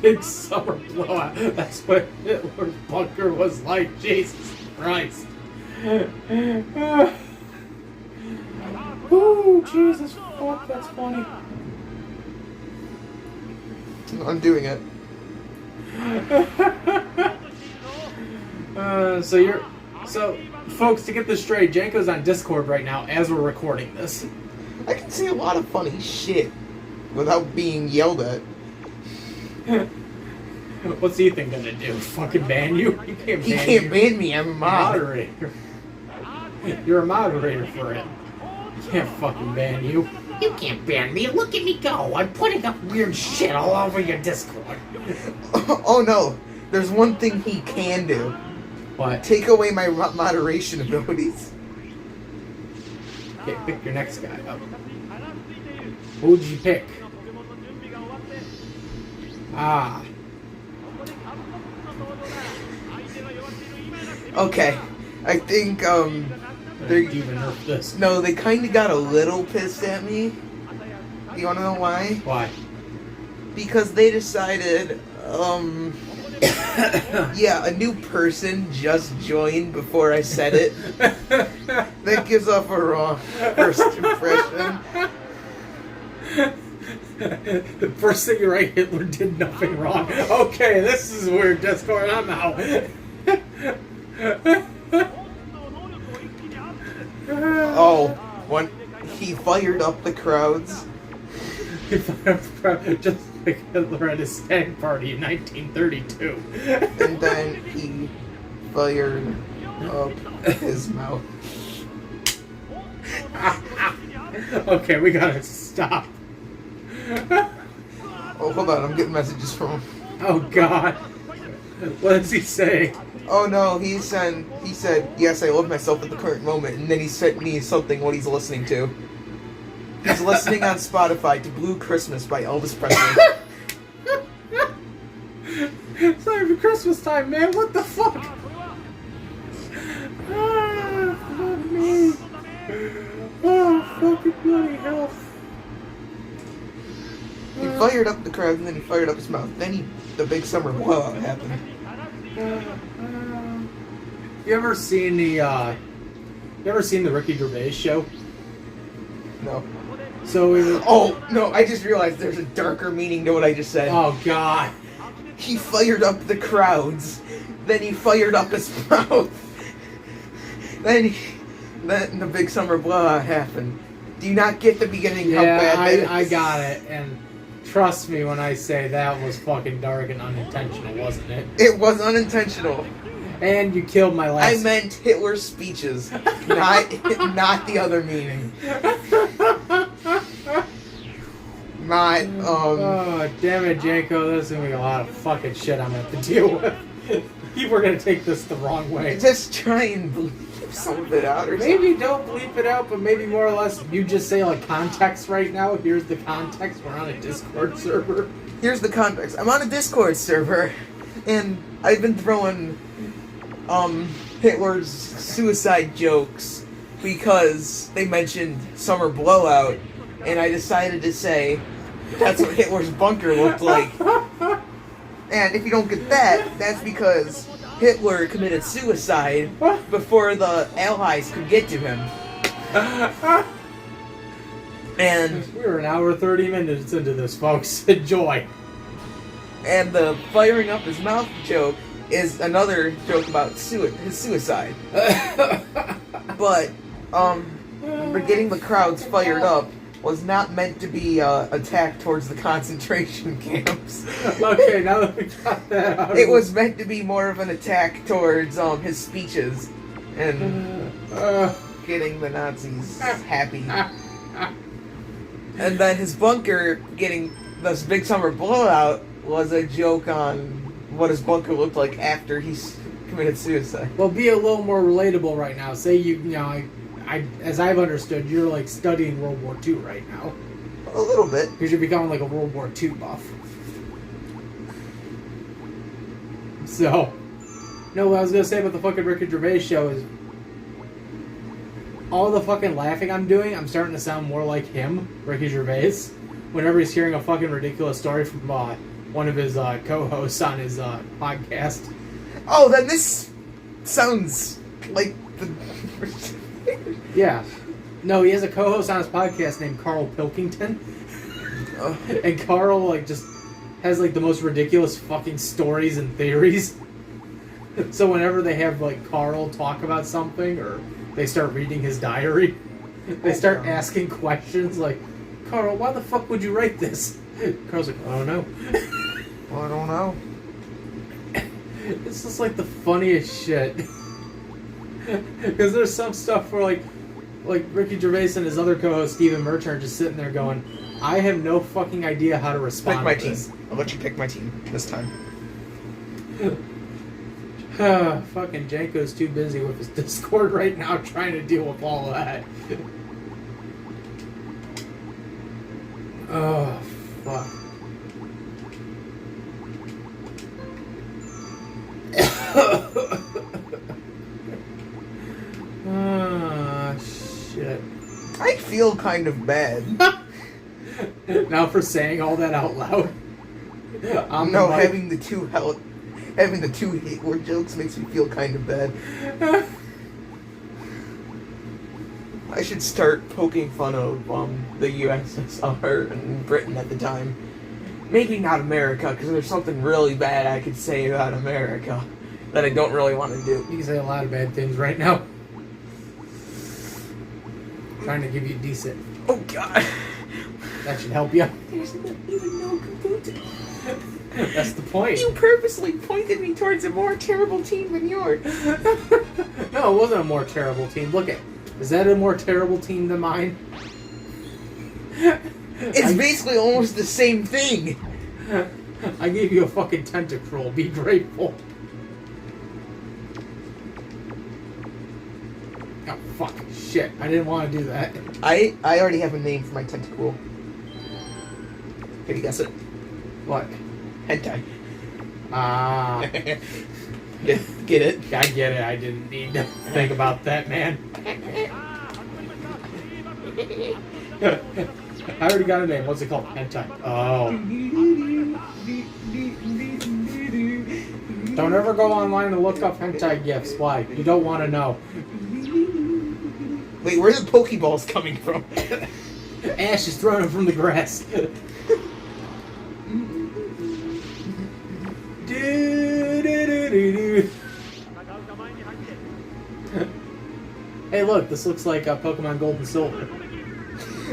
Big summer blowout. That's what Hitler's bunker was like. Jesus Christ. Ooh, Jesus fuck, that's funny. I'm doing it. So, folks, to get this straight, Janko's on Discord right now as we're recording this. I can say a lot of funny shit without being yelled at. What's Ethan gonna do? Fucking ban you? He can't ban He can't you. ban me, I'm a mod. Moderator. You're a moderator for it. He can't fucking ban you. You can't ban me. Look at me go. I'm putting up weird shit all over your Discord. Oh no, there's one thing he can do. What? Take away my moderation abilities. Okay, pick your next guy up. Who'd you pick? Ah. Okay, I think, They even nerfed this. no, they kinda got a little pissed at me. You wanna know why? Why? Because they decided, yeah, a new person just joined before I said it. That gives off a wrong first impression. The first thing you write, Hitler did nothing wrong. Okay, this is weird, Discord. I'm out. Oh, when he fired up the crowds. Just like Hitler at his stag party in 1932. And then he fired up his mouth. Okay, we gotta stop. Oh, hold on, I'm getting messages from him. Oh God. What does he say? Oh no, he said, yes, I love myself at the current moment, and then he sent me something what he's listening to. He's listening on Spotify to Blue Christmas by Elvis Presley. It's not even Christmas time, man. What the fuck? Ah, fuck me. Oh, fucking bloody hell. fired up the crowd, and then he fired up his mouth. Then the big summer blowout happened. You ever seen the Ricky Gervais show? No. So it was, Oh, no, I just realized there's a darker meaning to what I just said. oh god. He fired up the crowds, then he fired up his mouth. Then the big summer blowout happened. Do you not get the beginning how bad that is? I got it, and trust me when I say that was fucking dark and unintentional, wasn't it? It was unintentional. And you killed my last... I meant Hitler's speeches, not the other meaning. Oh, damn it, Janko. There's gonna be a lot of fucking shit I'm gonna have to deal with. People are gonna take this the wrong way. Just try and bleep some of it out or Maybe don't bleep it out, but maybe more or less you just say like context right now. Here's the context. We're on a Discord server. Here's the context. I'm on a Discord server, and I've been throwing Hitler's suicide jokes because they mentioned summer blowout, and I decided to say that's what Hitler's bunker looked like. And if you don't get that, that's because Hitler committed suicide before the Allies could get to him. And we're an hour 30 minutes into this, folks. Enjoy. And the firing up his mouth joke is another joke about his suicide. But getting the crowds fired up was not meant to be attack towards the concentration camps. Okay, now that we got that out. It was meant to be more of an attack towards his speeches and getting the Nazis happy. And then his bunker getting this big summer blowout was a joke on what his bunker looked like after he committed suicide. Well, be a little more relatable right now. Say you know, as I've understood, you're like studying World War II right now. A little bit. Because you're becoming like a World War II buff. So, no, what I was gonna say about the fucking Ricky Gervais show is all the fucking laughing I'm doing, I'm starting to sound more like him, Ricky Gervais, whenever he's hearing a fucking ridiculous story from one of his co-hosts on his podcast. Oh, then this sounds like the... Yeah. No, he has a co-host on his podcast named Karl Pilkington. And Karl, like, just has, like, the most ridiculous fucking stories and theories. So whenever they have, like, Karl talk about something, or they start reading his diary, they start asking questions like, Karl, why the fuck would you write this? Karl's like, I don't know. I don't know. It's just, like, the funniest shit. Because there's some stuff where, like Ricky Gervais and his other co-host, Stephen Merchant, are just sitting there going, I have no fucking idea how to respond Pick my to team. this. I'll let you pick my team this time. Fucking Janko's too busy with his Discord right now trying to deal with all of that. Oh, fuck. Ah, shit. I feel kind of bad. Now for saying all that out loud. No, having the two Hitler jokes makes me feel kind of bad. I should start poking fun of the USSR and Britain at the time. Maybe not America, because there's something really bad I could say about America that I don't really want to do. You can say a lot of bad things right now. Trying to give you decent. Oh God. That should help you. There's even no Kabuto. That's the point. You purposely pointed me towards a more terrible team than yours. No, it wasn't a more terrible team. Look at, is that a more terrible team than mine? It's basically almost the same thing. I gave you a fucking tentacruel. Be grateful. Oh, fuck. Shit. I didn't want to do that. I already have a name for my tentacle. Can you guess it? What? Hentai. Ah. Get it? I get it. I didn't need to think about that, man. I already got a name. What's it called? Hentai. Oh. Don't ever go online and look up hentai gifs. Why? You don't want to know. Wait, where are the Pokeballs coming from? Ash is throwing them from the grass. Hey, look, this looks like Pokemon Gold and Silver.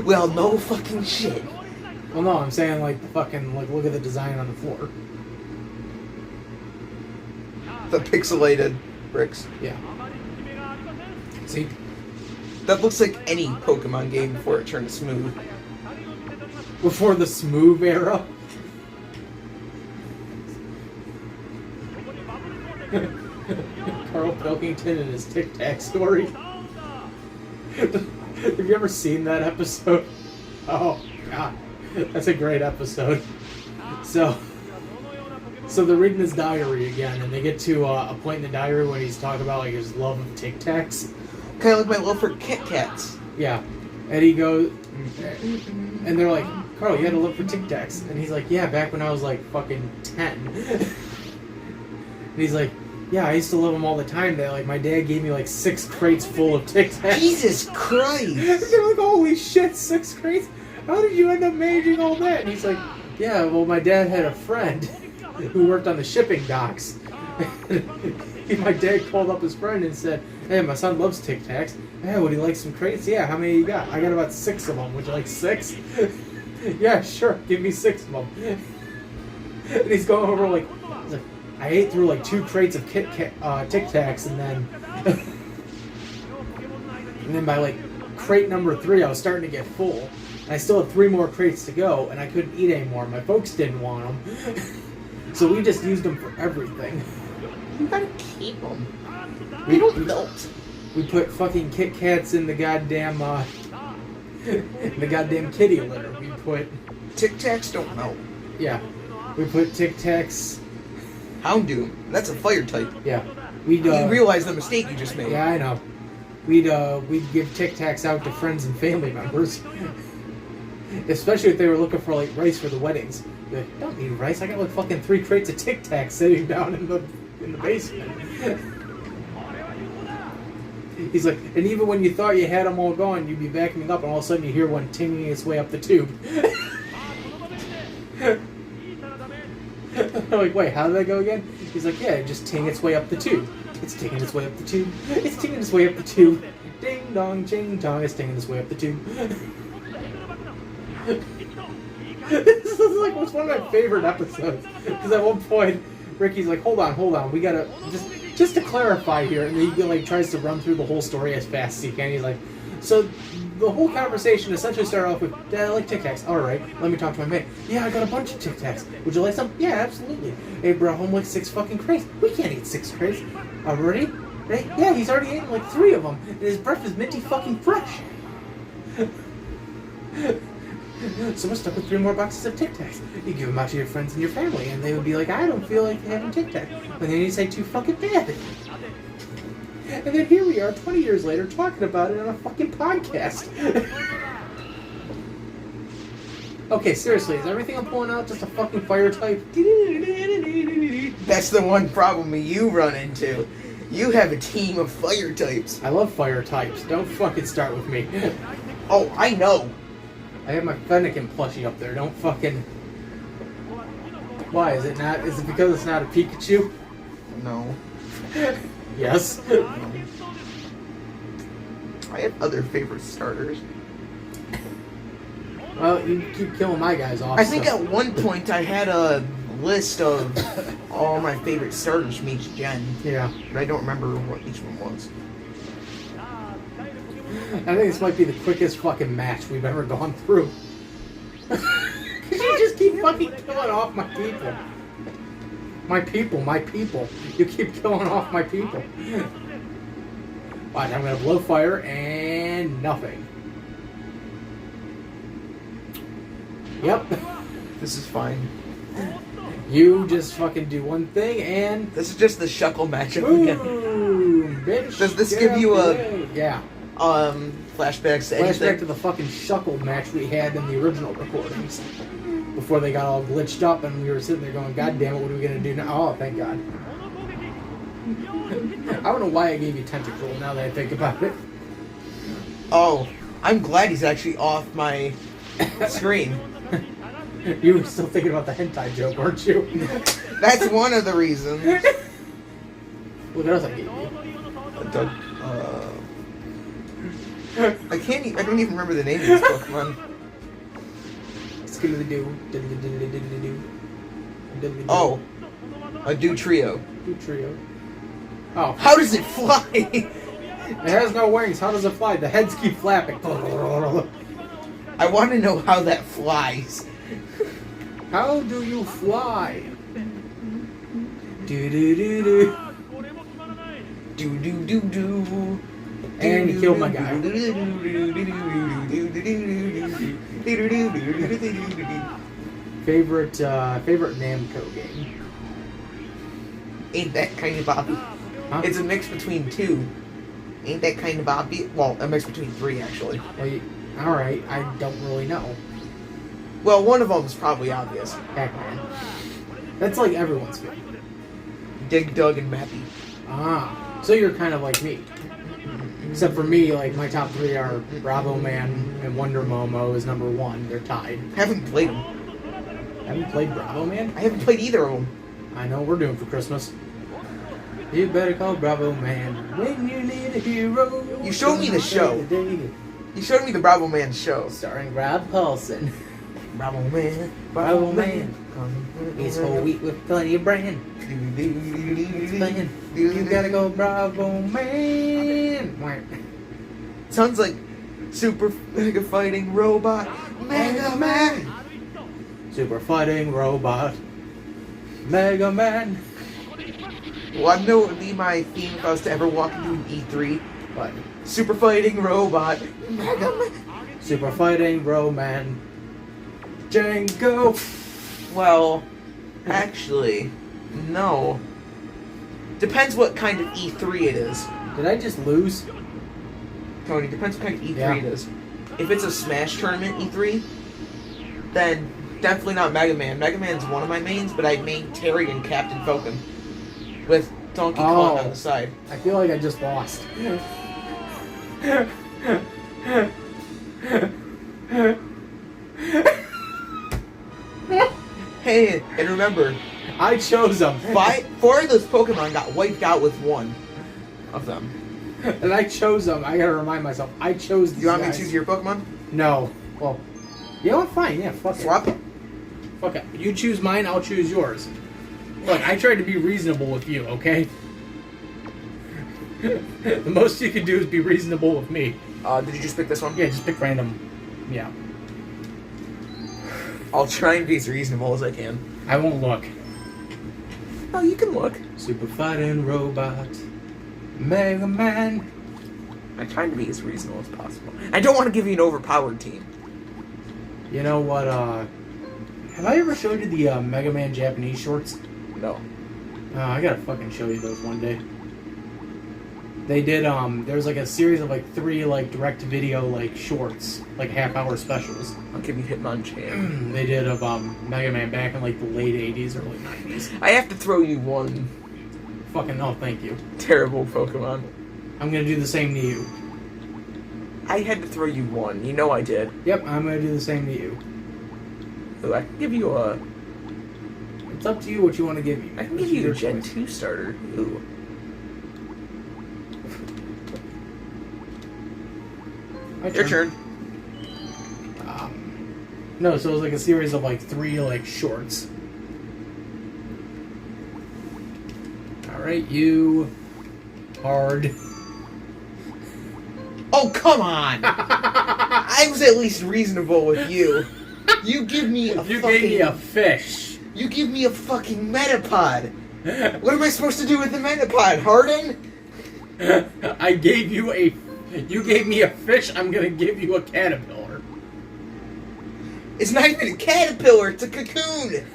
Well, no fucking shit. Well, no, I'm saying like the fucking look at the design on the floor. The pixelated bricks. Yeah. See, that looks like any Pokemon game before it turned smooth. Before the smooth era. Karl Pilkington and his Tic Tac story. Have you ever seen that episode? Oh god, that's a great episode. So they're reading his diary again, and they get to a point in the diary when he's talking about like his love of Tic Tacs. Kind of like my love for Kit Kats. Yeah, and he goes, and they're like, Karl, you had a love for Tic Tacs, and he's like, yeah, back when I was like fucking 10. And he's like, yeah, I used to love them all the time. That like my dad gave me like 6 crates full of Tic Tacs. Jesus Christ! They're like, holy shit, 6 crates? How did you end up managing all that? And he's like, yeah, well, my dad had a friend who worked on the shipping docks. My dad called up his friend and said, hey, my son loves Tic Tacs. Hey, would he like some crates? Yeah, how many you got? I got about 6 of them. Would you like 6? Yeah, sure, give me 6 of them. And he's going over like, I ate through like 2 crates of Tic Tacs, and then by like crate number 3, I was starting to get full. And I still had 3 more crates to go, and I couldn't eat anymore. My folks didn't want them, so we just used them for everything. You gotta keep them. We don't melt. We put fucking Kit Kats in the goddamn kitty litter. We put Tic Tacs don't melt. Yeah, we put Tic Tacs. Houndoom. That's a fire type. Yeah. You realize the mistake you just made. Yeah, I know. We'd give Tic Tacs out to friends and family members. Especially if they were looking for like rice for the weddings. Be like, don't need rice, I got like fucking 3 crates of Tic Tacs sitting down in the basement. He's like, and even when you thought you had them all gone, you'd be backing up and all of a sudden you hear one tinging its way up the tube. I'm like, wait, how did that go again? He's like, yeah, it just ting its way up the tube. It's tinging its way up the tube. It's tinging its way up the tube. Ding dong, ching dong, it's tinging its way up the tube. This is like was one of my favorite episodes. Because at one point, Ricky's like, hold on, we gotta, just to clarify here, and then he like tries to run through the whole story as fast as he can. He's like, so the whole conversation essentially started off with, Dad, I like Tic Tacs. Alright, let me talk to my mate. Yeah, I got a bunch of Tic Tacs. Would you like some? Yeah, absolutely. Hey, brought home like 6 fucking crates. We can't eat 6 crates. Already? Right? Yeah, he's already eaten like 3 of them. And his breath is minty fucking fresh. So we're stuck with 3 more boxes of Tic Tacs. You give them out to your friends and your family, and they would be like, I don't feel like having Tic Tacs. And then you say too fucking bad. And then here we are, 20 years later, talking about it on a fucking podcast. Okay, seriously, is everything I'm pulling out just a fucking fire type? That's the one problem you run into. You have a team of fire types. I love fire types. Don't fucking start with me. Oh, I know. I have my Fennekin plushie up there. Don't fucking... Why? Is it not? Is it because it's not a Pikachu? No. Yes. I have other favorite starters. Well, you keep killing my guys off. I think at one point I had a list of all my favorite starters from each gen. Yeah. But I don't remember what each one was. I think this might be the quickest fucking match we've ever gone through. Because you just keep fucking killing off my people. My people. You keep killing off my people. Watch, I'm gonna blow fire and nothing. Yep. This is fine. You just fucking do one thing and... This is just the Shuckle matchup boom, again. Bitch, Does this give you a... Yeah. Flashbacks to Flashback anything. to the fucking Shuckle match we had in the original recordings. Before they got all glitched up and we were sitting there going, God damn it, what are we gonna do now? Oh, thank God. I don't know why I gave you Tentacle now that I think about it. Oh, I'm glad he's actually off my screen. You were still thinking about the hentai joke, weren't you? That's one of the reasons. What else I gave you? I can't. I don't even remember the name of this Pokemon. Skidly-doo. Oh, a Dutrio. Trio. Oh. How does it fly? It has no wings. How does it fly? The heads keep flapping. I want to know how that flies. How do you fly? Do-do-do-do. Do. And he killed my guy. Favorite Namco game? Ain't that kind of Bobby? Huh? It's a mix between two. Ain't that kind of Bobby? Well, a mix between three, actually. Alright, I don't really know. Well, one of them is probably obvious. Pac-Man. That's like everyone's favorite. Dig Dug and Mappy. Ah, so you're kind of like me. Except for me, like, my top three are Bravo Man and Wonder Momo is number one. They're tied. Haven't played them. Haven't played Bravo Man? I haven't played either of them. I know, we're doing for Christmas. You better call Bravo Man when you need a hero. You showed me the show. You showed me the Bravo Man show. Starring Rob Paulson. Bravo Man. Bravo Man. He's whole wheat with plenty of brand. You gotta go Bravo Man. Sounds like Super Mega Fighting Robot Mega Man. Super Fighting Robot Mega Man. Well, I know it would be my theme if I was to ever walk into an E3. What? Super Fighting Robot Mega Man. Super Fighting Roman Janko. Well, actually, no. Depends what kind of E3 it is. Did I just lose? Tony, depends what kind of E3 Yeah. it is. If it's a Smash Tournament E3, then definitely not Mega Man. Mega Man's one of my mains, but I main Terry and Captain Falcon with Donkey Kong on the side. I feel like I just lost. Hey, and remember, I chose them. four of those Pokemon got wiped out with one of them. And I chose them. I gotta remind myself. I chose these You want me guys. to choose your Pokemon? No. Well, you know what? Fine. Yeah, fuck it. Swap? Fuck it. You choose mine, I'll choose yours. Look, I tried to be reasonable with you, okay? The most you can do is be reasonable with me. Did you just pick this one? Yeah, just pick random. Yeah. I'll try and be as reasonable as I can. I won't look. Oh, you can look. Super Fighting Robot Mega Man. I'm trying to be as reasonable as possible. I don't want to give you an overpowered team. You know what, have I ever showed you the Mega Man Japanese shorts? No. I gotta fucking show you those one day. They did, there was like a series of like 3 like direct-to-video like shorts, like half-hour specials. I'll give you Hitmonchan. They did of Mega Man back in like the late 80s, early 90s. I have to throw you one Fucking no, thank you. terrible Pokemon. I'm gonna do the same to you. I had to throw you one. You know I did. Yep, I'm gonna do the same to you. Ooh, I can give you a... It's up to you what you want to give me. I can give you a Gen 2 starter. Ooh. Your turn. No, so it was like a series of like 3 like shorts. Alright, you... Hard. Oh, come on! I was at least reasonable with you. You give me a You fucking... gave me a fish. You give me a fucking Metapod. What am I supposed to do with the Metapod? Harden? I gave you a... You gave me a fish, I'm gonna give you a caterpillar. It's not even a caterpillar, it's a cocoon.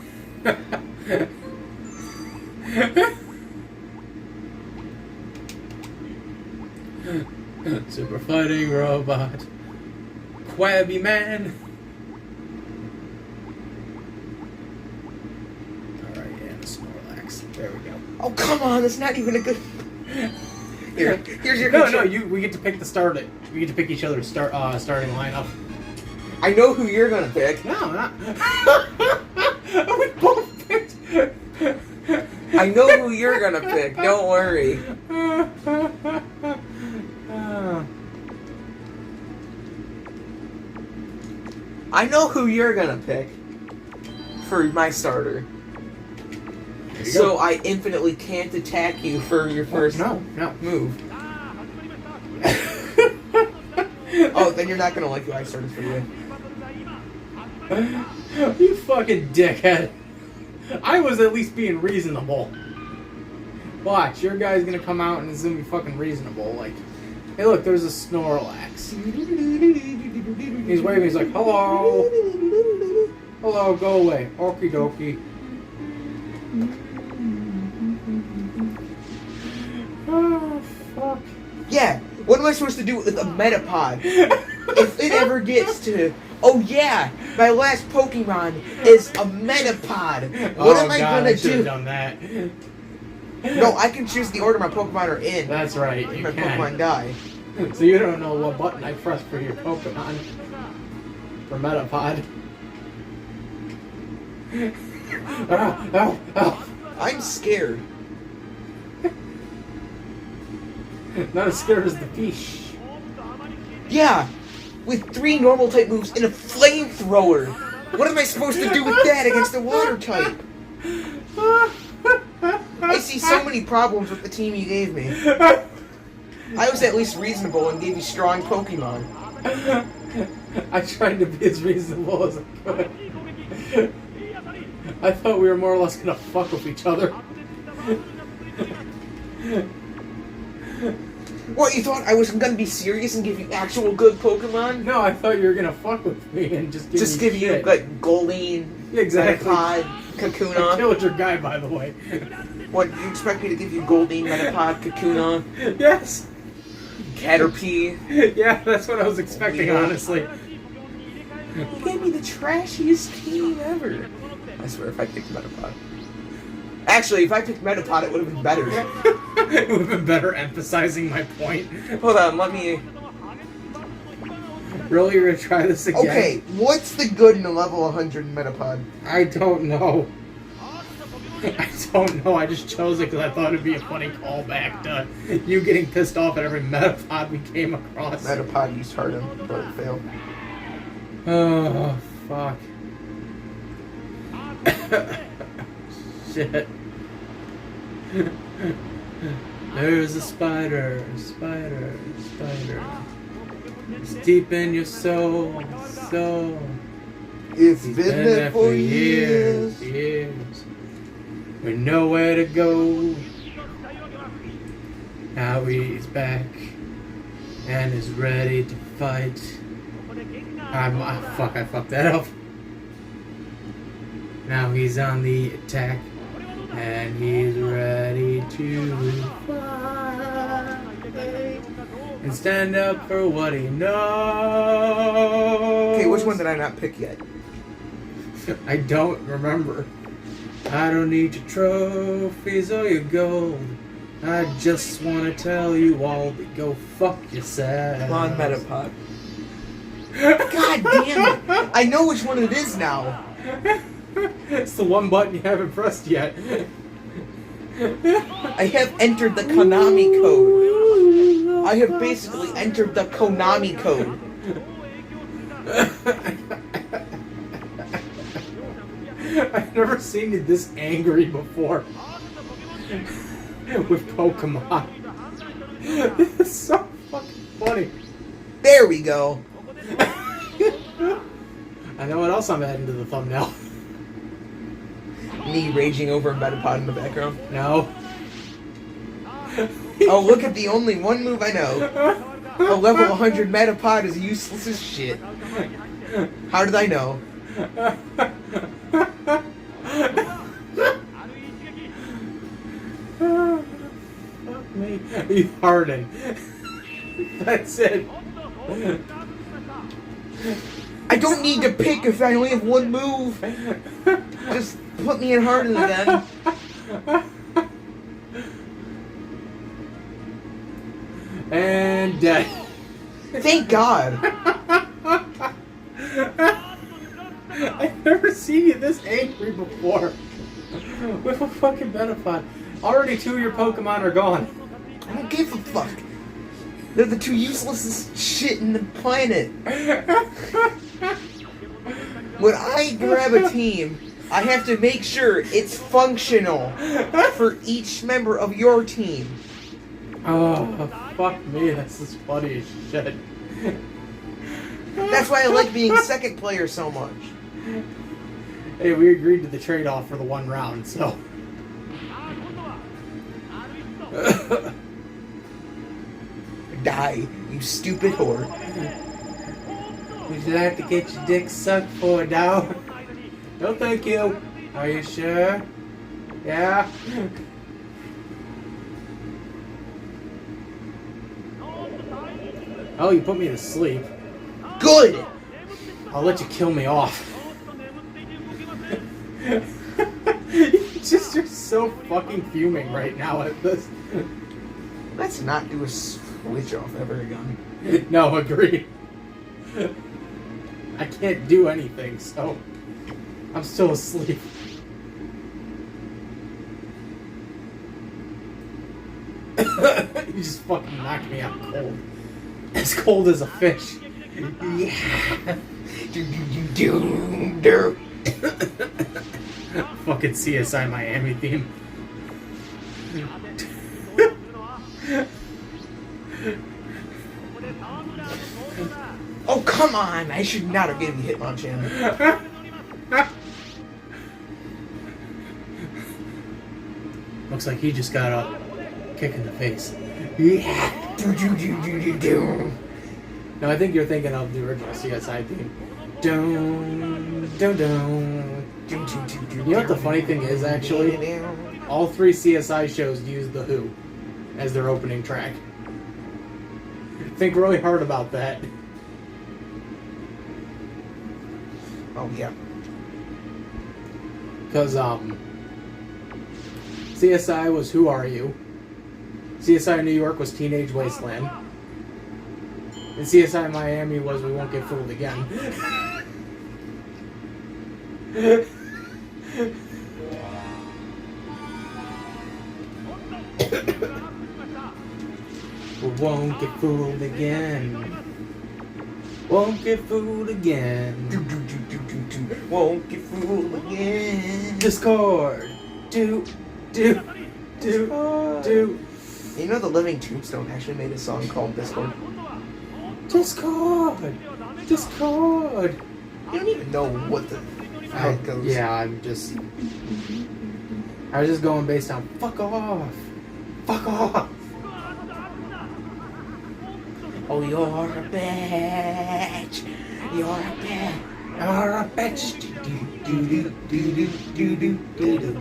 Super fighting robot. Quabby man. Alright, and Snorlax. There we go. Oh, come on, that's not even a good... Here's your No, control. we get to pick the start. We get to pick each other's starting lineup. I know who you're gonna pick. No, not. We both picked. I know who you're gonna pick, don't worry. I know who you're gonna pick for my starter. So I infinitely can't attack you for your first move. Oh, then you're not gonna like who I started for you. You fucking dickhead. I was at least being reasonable. Watch, your guy's gonna come out and it's gonna be fucking reasonable. Like, hey look, there's a Snorlax. He's waving, he's like, hello. Hello, go away. Okie dokie. Oh, fuck. Yeah, what am I supposed to do with a Metapod? If it ever gets to... Oh yeah, my last Pokemon is a Metapod. What am I gonna do? Done that. No, I can choose the order my Pokemon are in. That's right, you my can. Pokemon die. So you don't know what button I pressed for your Pokemon. For Metapod. Ow. I'm scared. Not as scared as the fish. Yeah, with 3 normal type moves and a flamethrower. What am I supposed to do with that against a water type? I see so many problems with the team you gave me. I was at least reasonable and gave you strong Pokemon. I tried to be as reasonable as I could. I thought we were more or less gonna fuck with each other. What, you thought I was gonna be serious and give you actual good Pokemon? No, I thought you were gonna fuck with me and just give me you shit. like Goldeen, Exactly. Metapod, I Kakuna. killed your guy, by the way. What, you expect me to give you Goldeen, Metapod, Kakuna, Yes. Caterpie? Yeah, that's what I was expecting, honestly. You gave me the trashiest team ever. I swear, if I picked Metapod. Actually, if I picked Metapod, it would have been better. It would have been better emphasizing my point. Hold on, let me... Really, you're gonna try this again? Okay, what's the good in a level 100 Metapod? I don't know. I don't know. I just chose it because I thought it'd be a funny callback to you getting pissed off at every Metapod we came across. Metapod used Harden, but it failed. Oh, fuck. Shit. There's a spider. It's deep in your soul. It's He's been there for years. With nowhere to go. Now he's back and is ready to fight. Fuck, I fucked that up. Now he's on the attack and he's ready to fight and stand up for what he knows. Okay, which one did I not pick yet? I don't remember. I don't need your trophies or your gold. I just want to tell you all to go fuck yourself. Come on, Metapod. God damn it! I know which one it is now. It's the one button you haven't pressed yet. I have entered the Konami Code. I have basically entered the Konami Code. I've never seen you this angry before. With Pokemon. It's so fucking funny. There we go. I know what else I'm adding to the thumbnail. Me raging over a Metapod in the background. No. Oh, look at the only one move I know. A level 100 Metapod is useless as shit. How did I know? Fuck me. You harden. That's it. I don't need to pick if I only have one move. Just put me in harder then. And dead. Thank God. I've never seen you this angry before. With a fucking Benefon. Already 2 of your Pokemon are gone. I don't give a fuck. They're the 2 useless shit in the planet. When I grab a team, I have to make sure it's functional for each member of your team. Oh, fuck me. This is funny as shit. That's why I like being second player so much. Hey, we agreed to the trade-off for the 1 round, so... Die, you stupid whore. Would you like to get your dick sucked for a dollar? No, thank you. Are you sure? Yeah? Oh, you put me to sleep. Good! I'll let you kill me off. You're so fucking fuming right now at this. Let's not do a switch off ever again. No, agreed. I can't do anything, so I'm still asleep. You just fucking knocked me out cold. As cold as a fish. Yeah. Fucking CSI Miami theme. Oh, come on! I should not have given you Hitmonchan. Looks like he just got a kick in the face. Yeah. No, I think you're thinking of the original CSI theme. Dun, dun, dun. You know what the funny thing is, actually? All 3 CSI shows use The Who as their opening track. Think really hard about that. Oh, yeah. Because, CSI was Who Are You? CSI New York was Teenage Wasteland. And CSI Miami was We Won't Get Fooled Again. We won't get fooled again. Won't get fooled again. Won't get fooled again. Discord. Do. You know the Living Tombstone actually made a song called Discord? Discord. Discord. You don't even know what the how it goes. Yeah, I was just going based on fuck off. Fuck off. Oh, you're a bitch. You're a bitch. You're a bitch.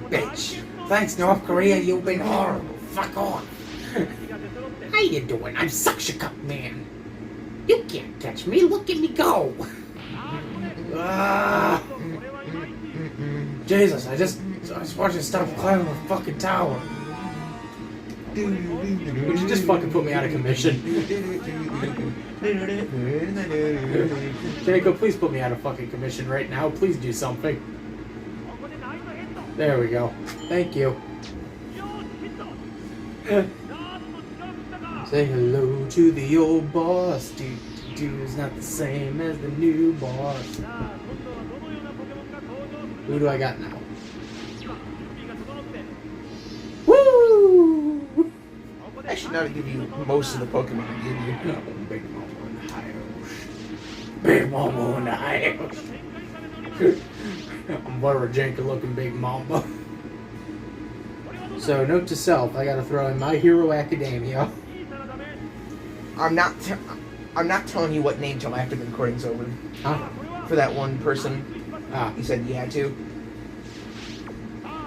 Bitch. Thanks, North Korea. You've been horrible. Fuck off. How you doing? I'm Suction Cup Man. You can't catch me. Look at me go. Jesus, I just want you to stop climbing the fucking tower. Would you just fucking put me out of commission? Janko, please put me out of fucking commission right now. Please do something. There we go. Thank you. Say hello to the old boss. Dude's not the same as the new boss. Who do I got now? Woo! I should not give you most of the Pokemon I give you. No, Big Mama in the house. Big Mama in the house. I'm very Janko looking Big Mama. So, note to self, I gotta throw in My Hero Academia. I'm not telling you what name till after the recording's over. Huh? For that one person. You said you had to.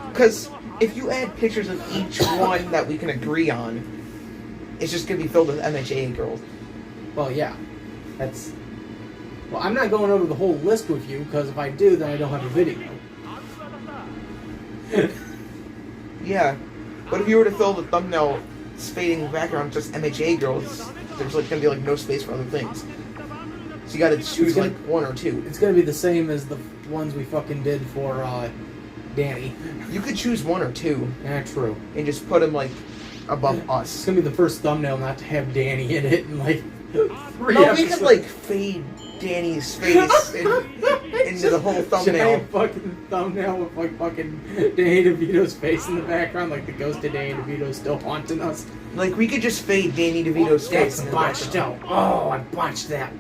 Because if you add pictures of each one that we can agree on, It's just gonna be filled with MHA girls. Well, yeah. That's... Well, I'm not going over the whole list with you, because if I do, then I don't have a video. Yeah. But if you were to fill the thumbnail fading background just MHA girls, there's like gonna be like no space for other things. So you gotta choose like one or two. It's gonna be the same as the ones we fucking did for Danny. You could choose one or two. Yeah, true. And just put them like above It's us. gonna be the first thumbnail not to have Danny in it, and like... No, we could like fade Danny's face into the whole thumbnail. Giant fucking thumbnail with like fucking Danny DeVito's face in the background, like the ghost of Danny DeVito still haunting us. Like we could just fade Danny DeVito's face. That's in the botched background. out. Oh, I botched that.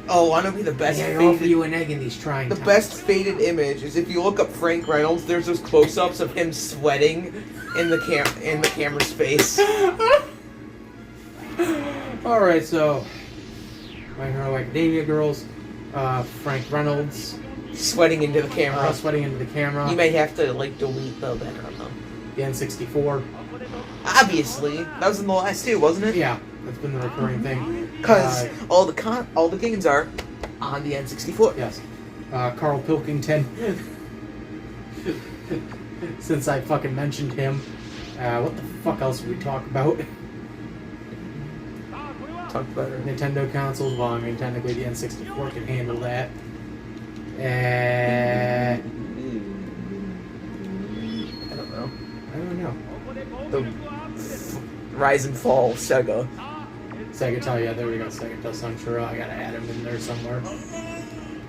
Oh, I know be the best Yeah, I offer faded. you an egg in these trying The times. best faded image is if you look up Frank Reynolds. There's those close-ups of him sweating in the camera's face. All right, so My Hero Academia girls, Frank Reynolds Sweating into the camera. sweating into the camera. You may have to like delete the background though. The N64. Obviously, that was in the last two, wasn't it? Yeah, that's been the recurring thing. Because all the games are on the N64. Yes. Karl Pilkington. Since I fucking mentioned him. What the fuck else would we talk about? Talk about it. Nintendo consoles. Well, I mean, technically the N64 can handle that. I don't know. I don't know. The Rise and Fall Sega. Segata, yeah, there we go. Segata Sanshiro. I gotta add him in there somewhere.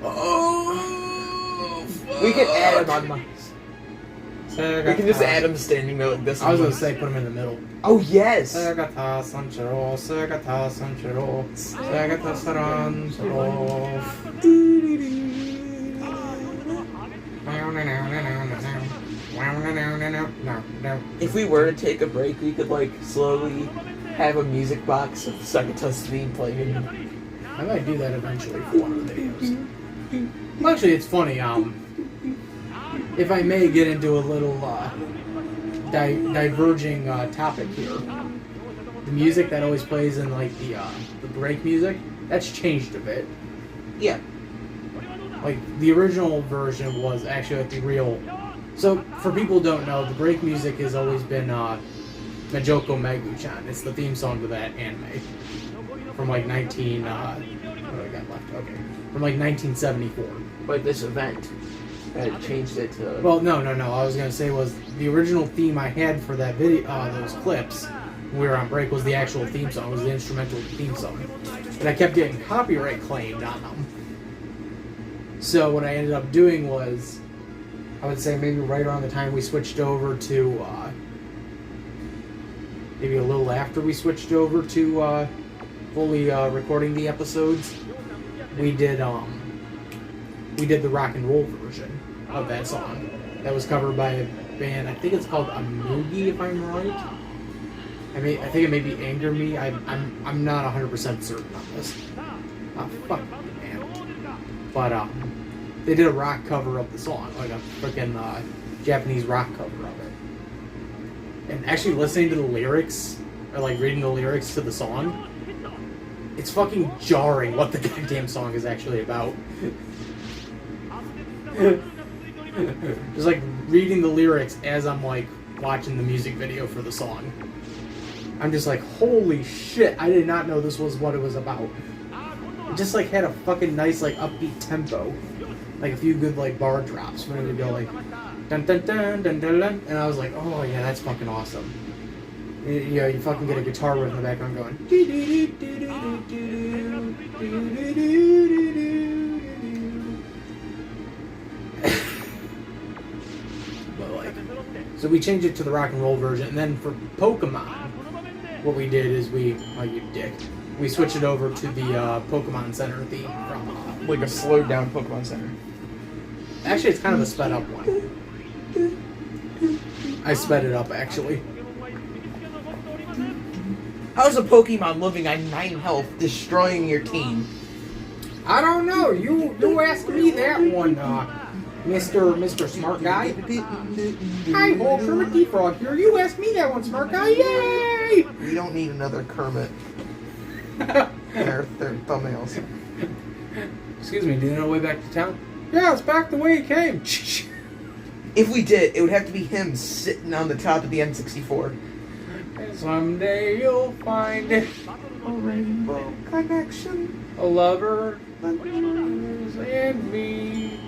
Oh, we can add him on my. We can just add him standing there like this. I was gonna say put him in the middle. Oh yes. Segata Sanshiro, Segata Sanshiro, Segata Sanshiro. If we were to take a break, we could like slowly have a music box of Segata's theme playing. I might do that eventually for one of the videos. Well, actually, it's funny. If I may get into a little diverging topic here, the music that always plays in like the break music, that's changed a bit. Yeah. Like the original version was actually like the real. So for people who don't know, the break music has always been Majoko Magu-chan. It's the theme song to that anime from like 19. What do I got left? Okay, from like 1974. But this event had changed it to. Well, no. I was gonna say was the original theme I had for that video, those clips when we were on break, was the actual theme song. Was the instrumental theme song, and I kept getting copyright claimed on them. So what I ended up doing was, I would say maybe right around the time we switched over to, maybe a little after we switched over to fully recording the episodes, we did the rock and roll version of that song. That was covered by a band. I think it's called Amugi, if I'm right. I think it may be Anger Me. I'm not 100% certain on this. Fuck man. But they did a rock cover of the song, like a freaking Japanese rock cover of it. And actually listening to the lyrics, or like reading the lyrics to the song, it's fucking jarring what the goddamn song is actually about. Just like reading the lyrics as I'm like watching the music video for the song. I'm just like, holy shit, I did not know this was what it was about. It just like had a fucking nice like upbeat tempo. Like a few good like bar drops when it would go like dun dun dun dun dun dun, and I was like, oh yeah, that's fucking awesome. You know, you fucking get a guitar riff in the background going. But like, so we changed it to the rock and roll version, and then for Pokemon, what we did is we switched it over to the Pokemon Center theme from Like a slowed down Pokemon Center. Actually, it's kind of a sped up one. I sped it up actually. How's a Pokemon living on 9 health destroying your team? I don't know. You asked me that one Mr. Smart Guy. Hi, ho, Kermit the Frog here. You asked me that one, Smart Guy. Yay! We don't need another Kermit in our thumbnails. Excuse me, do you know the way back to town? Yeah, it's back the way it came. If we did, it would have to be him sitting on the top of the N64. Someday you'll find it. A rainbow connection. A lover and me.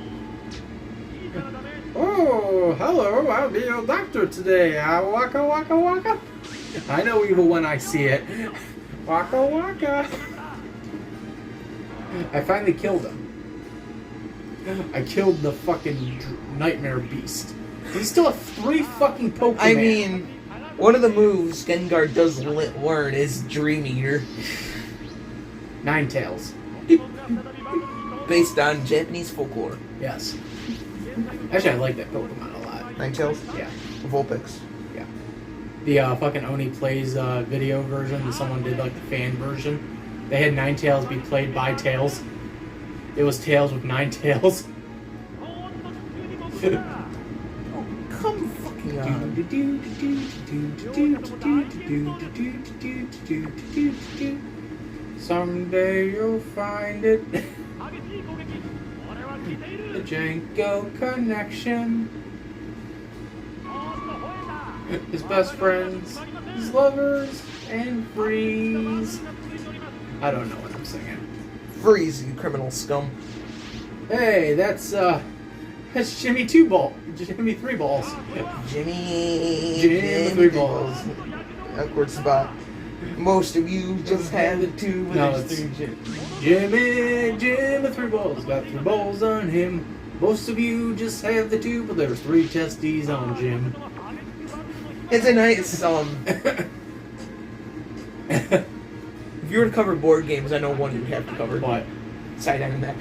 Oh, hello, I'll be your doctor today. Waka waka waka. I know evil when I see it. Waka waka. I finally killed him. I killed the fucking nightmare beast. We still have 3 fucking Pokemon. I mean, one of the moves Gengar does learn is Dream Eater. Ninetales. Based on Japanese folklore. Yes. Actually, I like that Pokemon a lot. Ninetales? Yeah. Vulpix. Yeah. The fucking Oni Plays video version that someone did, like the fan version. They had Ninetales be played by Tails. It was Tails with 9 tails. Oh, come fucking on. Someday you'll find it. The Janko connection. His best friends, his lovers, and freeze. I don't know what I'm singing. Freeze, you criminal scum. Hey, that's Jimmy 2 ball. Jimmy 3 balls. Jimmy 3 balls. Awkward spot. Most of you just had the 2, but No, there's it's 3 Jimmy 3 balls. Got 3 balls on him. Most of you just have the 2, but there's 3 testes on Jim. It's a nice If you were to cover board games, I know one you'd have to cover. What? Side-Eye Mech.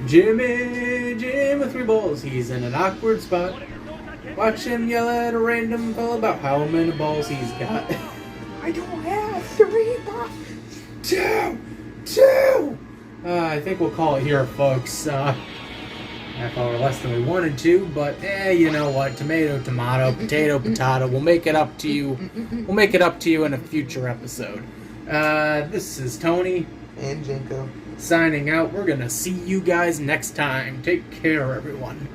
Jimmy 3 balls. He's in an awkward spot. Watch him yell at a random fellow about how many balls he's got. I don't have 3 balls. 2! I think we'll call it here, folks. Half hour less than we wanted to, but you know what? Tomato, tomato, potato, potato. We'll make it up to you. We'll make it up to you in a future episode. This is Tony And Janko. signing out. We're gonna see you guys next time. Take care, everyone.